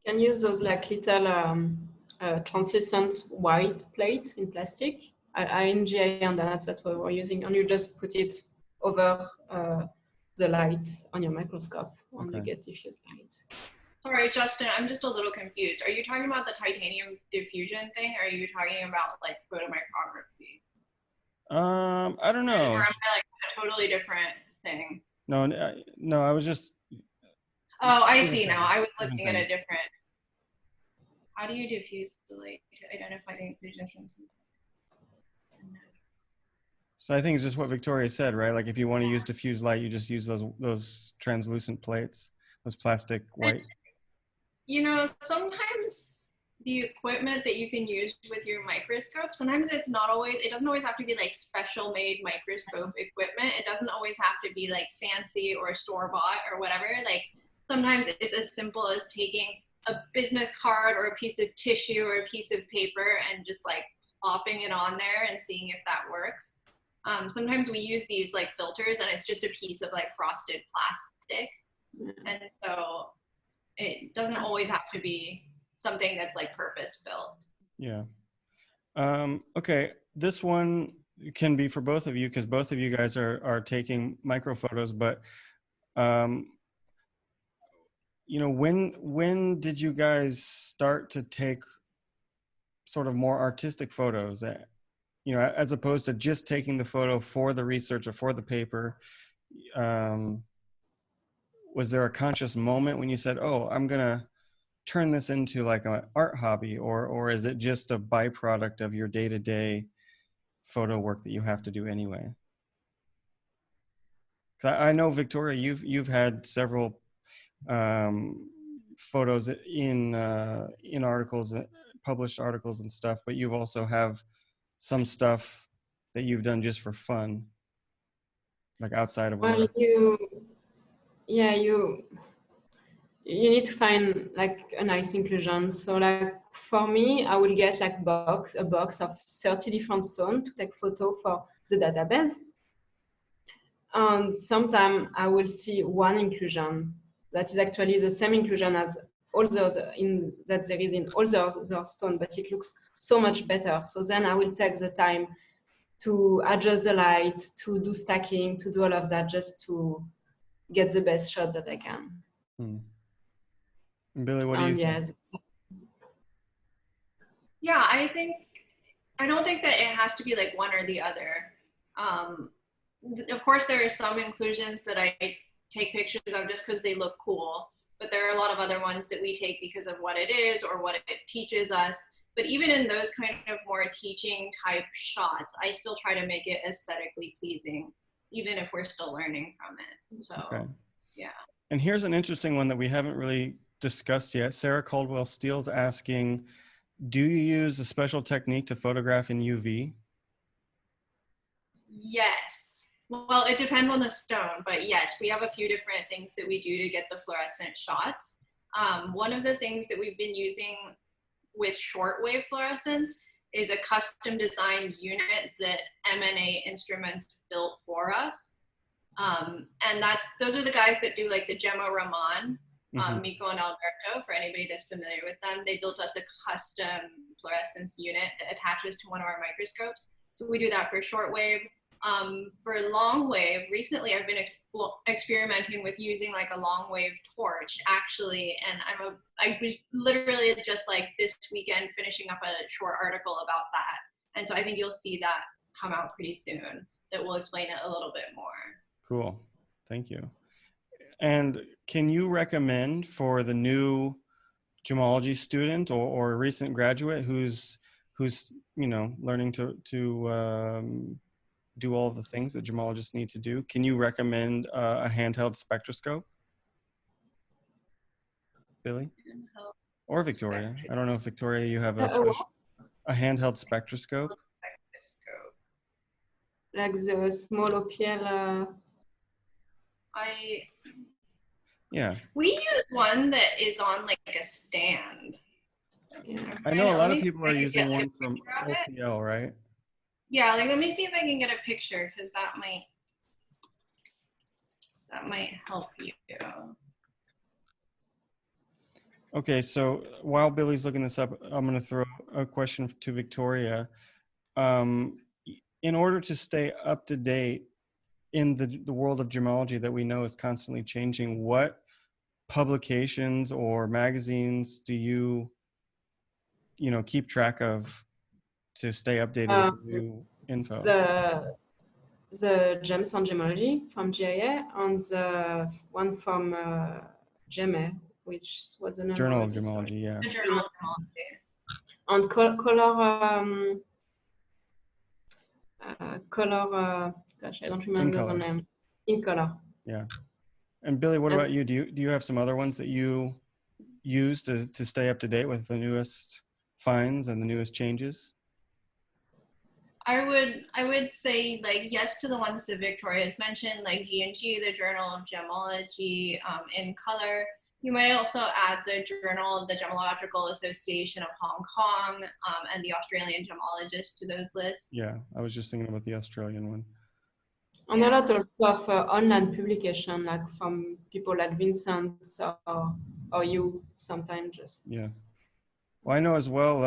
Can use those like little translucent white plate in plastic. In GIA and that's what we're using, and you just put it over the light on your microscope, and you get diffuse light. Sorry, Justin, I'm just a little confused. Are you talking about the titanium diffusion thing, or are you talking about like photomicrography? I don't know. Or am I like a totally different thing? No, no, I was just. Oh, I see now. I was looking at a different. How do you diffuse the light to identify the inclusion from something? So I think it's just what Victoria said, right? Like if you want to use diffuse light, you just use those translucent plates, those plastic white. You know, sometimes the equipment that you can use with your microscope, sometimes it doesn't always have to be like special made microscope equipment. It doesn't always have to be like fancy or store-bought or whatever. Like sometimes it's as simple as taking a business card or a piece of tissue or a piece of paper and just like plopping it on there and seeing if that works. Sometimes we use these like filters and it's just a piece of like frosted plastic. And so it doesn't always have to be something that's like purpose built. Yeah. Okay. This one can be for both of you because both of you guys are taking micro photos, but you know, when did you guys start to take sort of more artistic photos, you know, as opposed to just taking the photo for the research or for the paper? Was there a conscious moment when you said, oh, I'm gonna turn this into like an art hobby, or is it just a byproduct of your day-to-day photo work that you have to do anyway? I know, Victoria, you've had several photos in articles, published articles and stuff, but you've also have some stuff that you've done just for fun, like outside of work. You need to find like a nice inclusion. So like for me, I will get like a box of 30 different stones to take photo for the database. And sometimes I will see one inclusion that is actually the same inclusion as all the other that there is in all the other stone, but it looks so much better. So then I will take the time to adjust the light, to do stacking, to do all of that, just to get the best shot that I can. Billie, what do you think? Yeah, I don't think that it has to be like one or the other. Of course, there are some inclusions that I take pictures of just because they look cool, but there are a lot of other ones that we take because of what it is or what it teaches us. But even in those kind of more teaching type shots, I still try to make it aesthetically pleasing, even if we're still learning from it. So, okay. Yeah. And here's an interesting one that we haven't really discussed yet. Sarah Caldwell Steele's asking, do you use a special technique to photograph in UV? Yes. Well, it depends on the stone, but yes, we have a few different things that we do to get the fluorescent shots. One of the things that we've been using with shortwave fluorescence is a custom designed unit that M&A Instruments built for us. And those are the guys that do like the Gemma Raman, Miko and Alberto, for anybody that's familiar with them. They built us a custom fluorescence unit that attaches to one of our microscopes. So we do that for shortwave. For long wave, recently I've been experimenting with using like a long wave torch actually, and I was literally just like this weekend finishing up a short article about that, and so I think you'll see that come out pretty soon that will explain it a little bit more. Cool, thank you. And can you recommend for the new gemology student or recent graduate who's learning to do all the things that gemologists need to do, can you recommend a handheld spectroscope, Billie? Or Victoria? I don't know if Victoria, you have a handheld spectroscope. Like the small OPL. Yeah. We use one that is on like a stand. Yeah. I know a lot of people are using one from OPL, right? Yeah, like let me see if I can get a picture because that might help you. Okay, so while Billie's looking this up, I'm going to throw a question to Victoria. In order to stay up to date in the world of gemology that we know is constantly changing, what publications or magazines do you keep track of to stay updated with new info? The Gems on Gemology from GIA and the one from GEME, which was the name Journal of already, Gemology, sorry. yeah. The Journal of Gemology. And color, gosh, I don't remember the name. In color. Yeah. And Billie, what about you? Do you have some other ones that you use to stay up to date with the newest finds and the newest changes? I would say like yes to the ones that Victoria has mentioned, like G&G, the Journal of Gemology, in color. You might also add the Journal of the Gemological Association of Hong Kong and the Australian Gemologist to those lists. Yeah, I was just thinking about the Australian one. And a lot of online publication, like from people like Vincent or you sometimes just. Yeah. Well, I know as well,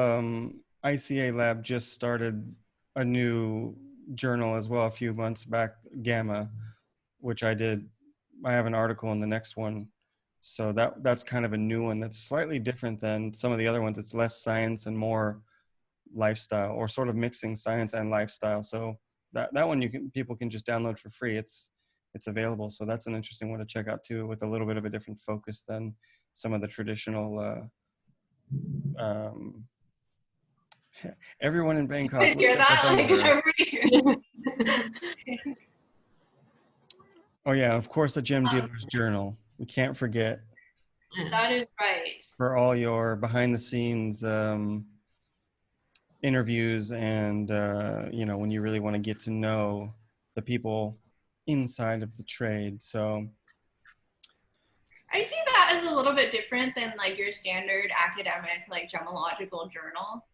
ICA Lab just started a new journal as well a few months back, Gamma, which I have an article in the next one. So that's kind of a new one that's slightly different than some of the other ones. It's less science and more lifestyle, or sort of mixing science and lifestyle. So that one people can just download for free. It's available. So that's an interesting one to check out too, with a little bit of a different focus than some of the traditional everyone in Bangkok looks hear that like every year. Oh yeah, of course, the Gem Dealer's Journal. We can't forget. That is right. For all your behind the scenes interviews and when you really want to get to know the people inside of the trade. So I see that as a little bit different than like your standard academic like gemological journal,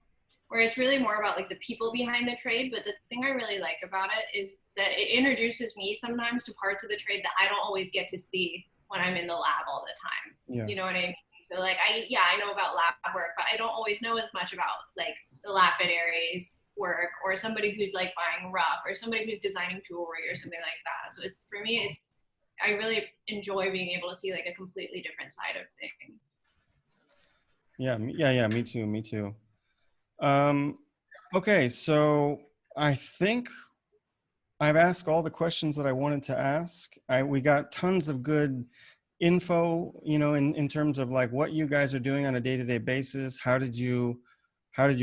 where it's really more about like the people behind the trade. But the thing I really like about it is that it introduces me sometimes to parts of the trade that I don't always get to see when I'm in the lab all the time. Yeah. You know what I mean? So like I know about lab work, but I don't always know as much about like the Lapidaries work, or somebody who's like buying rough, or somebody who's designing jewelry or something like that. So it's, for me, I really enjoy being able to see like a completely different side of things. Yeah, me too. Okay, so I think I've asked all the questions that I wanted to ask. We got tons of good info, in terms of like what you guys are doing on a day-to-day basis. How did you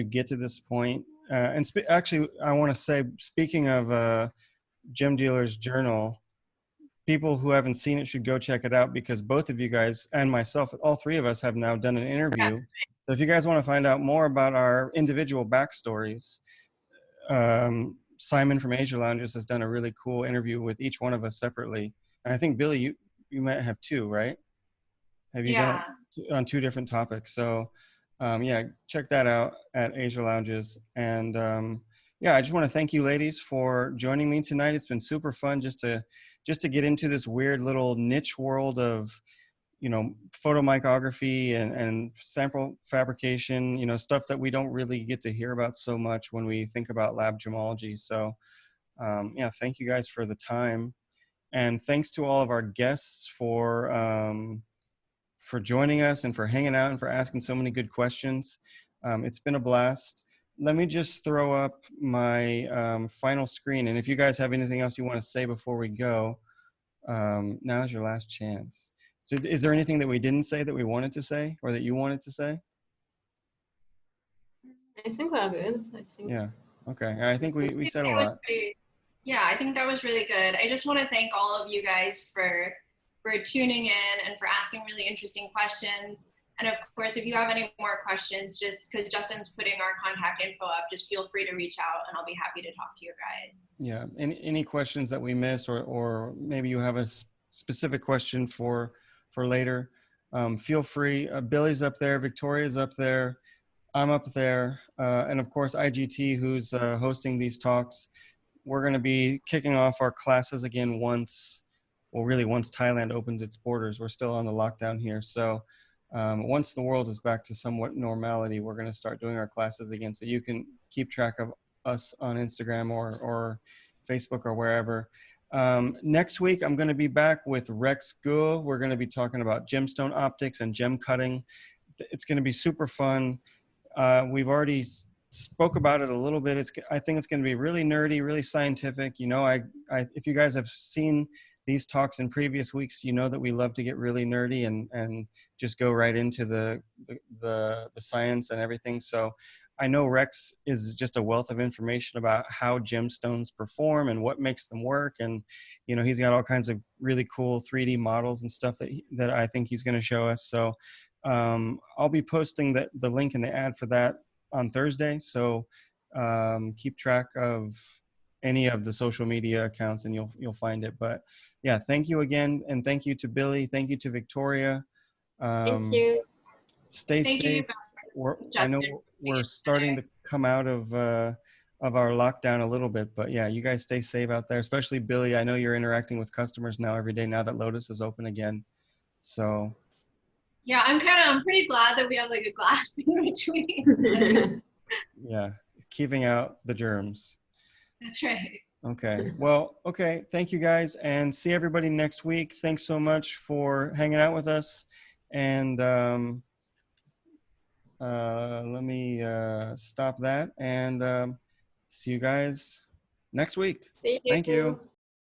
get to this point? Actually, I want to say, speaking of Gem Dealer's Journal, people who haven't seen it should go check it out, because both of you guys and myself, all three of us, have now done an interview. So if you guys want to find out more about our individual backstories, Simon from Asia Lounges has done a really cool interview with each one of us separately. And I think Billie, you might have two, right? Have you done Yeah. it on two different topics? So yeah, check that out at Asia Lounges. And yeah, I just want to thank you ladies for joining me tonight. It's been super fun just to get into this weird little niche world of, you know, photomicrography and sample fabrication, you know, stuff that we don't really get to hear about so much when we think about lab gemology. So yeah, thank you guys for the time. And thanks to all of our guests for joining us and for hanging out and for asking so many good questions. It's been a blast. Let me just throw up my final screen. And if you guys have anything else you want to say before we go, now's your last chance. So is there anything that we didn't say that we wanted to say or that you wanted to say? I think we're good. I think. Yeah. Okay. I think we said a That was lot. yeah, I think that was really good. I just want to thank all of you guys for tuning in and for asking really interesting questions. And of course, if you have any more questions, just because Justin's putting our contact info up, just feel free to reach out and I'll be happy to talk to you guys. Yeah. Any questions that we miss, or maybe you have a specific question for later, feel free. Billie's up there, Victoria's up there, I'm up there, and of course IGT, who's hosting these talks. We're going to be kicking off our classes again once Thailand opens its borders. We're still on the lockdown here. So once the world is back to somewhat normality, we're going to start doing our classes again. So you can keep track of us on Instagram or Facebook or wherever. Next week, I'm going to be back with Rex Guo. We're going to be talking about gemstone optics and gem cutting. It's going to be super fun. We've already spoke about it a little bit. I think it's going to be really nerdy, really scientific. You know, if you guys have seen these talks in previous weeks, you know that we love to get really nerdy and just go right into the science and everything. So I know Rex is just a wealth of information about how gemstones perform and what makes them work. And, you know, he's got all kinds of really cool 3D models and stuff that I think he's going to show us. So I'll be posting the link in the ad for that on Thursday. So keep track of any of the social media accounts and you'll find it. But yeah, thank you again. And thank you to Billie. Thank you to Victoria. Thank you. Stay Thank you, safe. I Justin. know we're starting to come out of our lockdown a little bit, but yeah, you guys stay safe out there, especially Billie. I know you're interacting with customers now every day now that Lotus is open again. So Yeah, I'm pretty glad that we have like a glass in between. yeah, keeping out the germs. That's right. Okay. Well, okay. Thank you guys, and see everybody next week. Thanks so much for hanging out with us. And let me stop that and see you guys next week. See Thank you. you.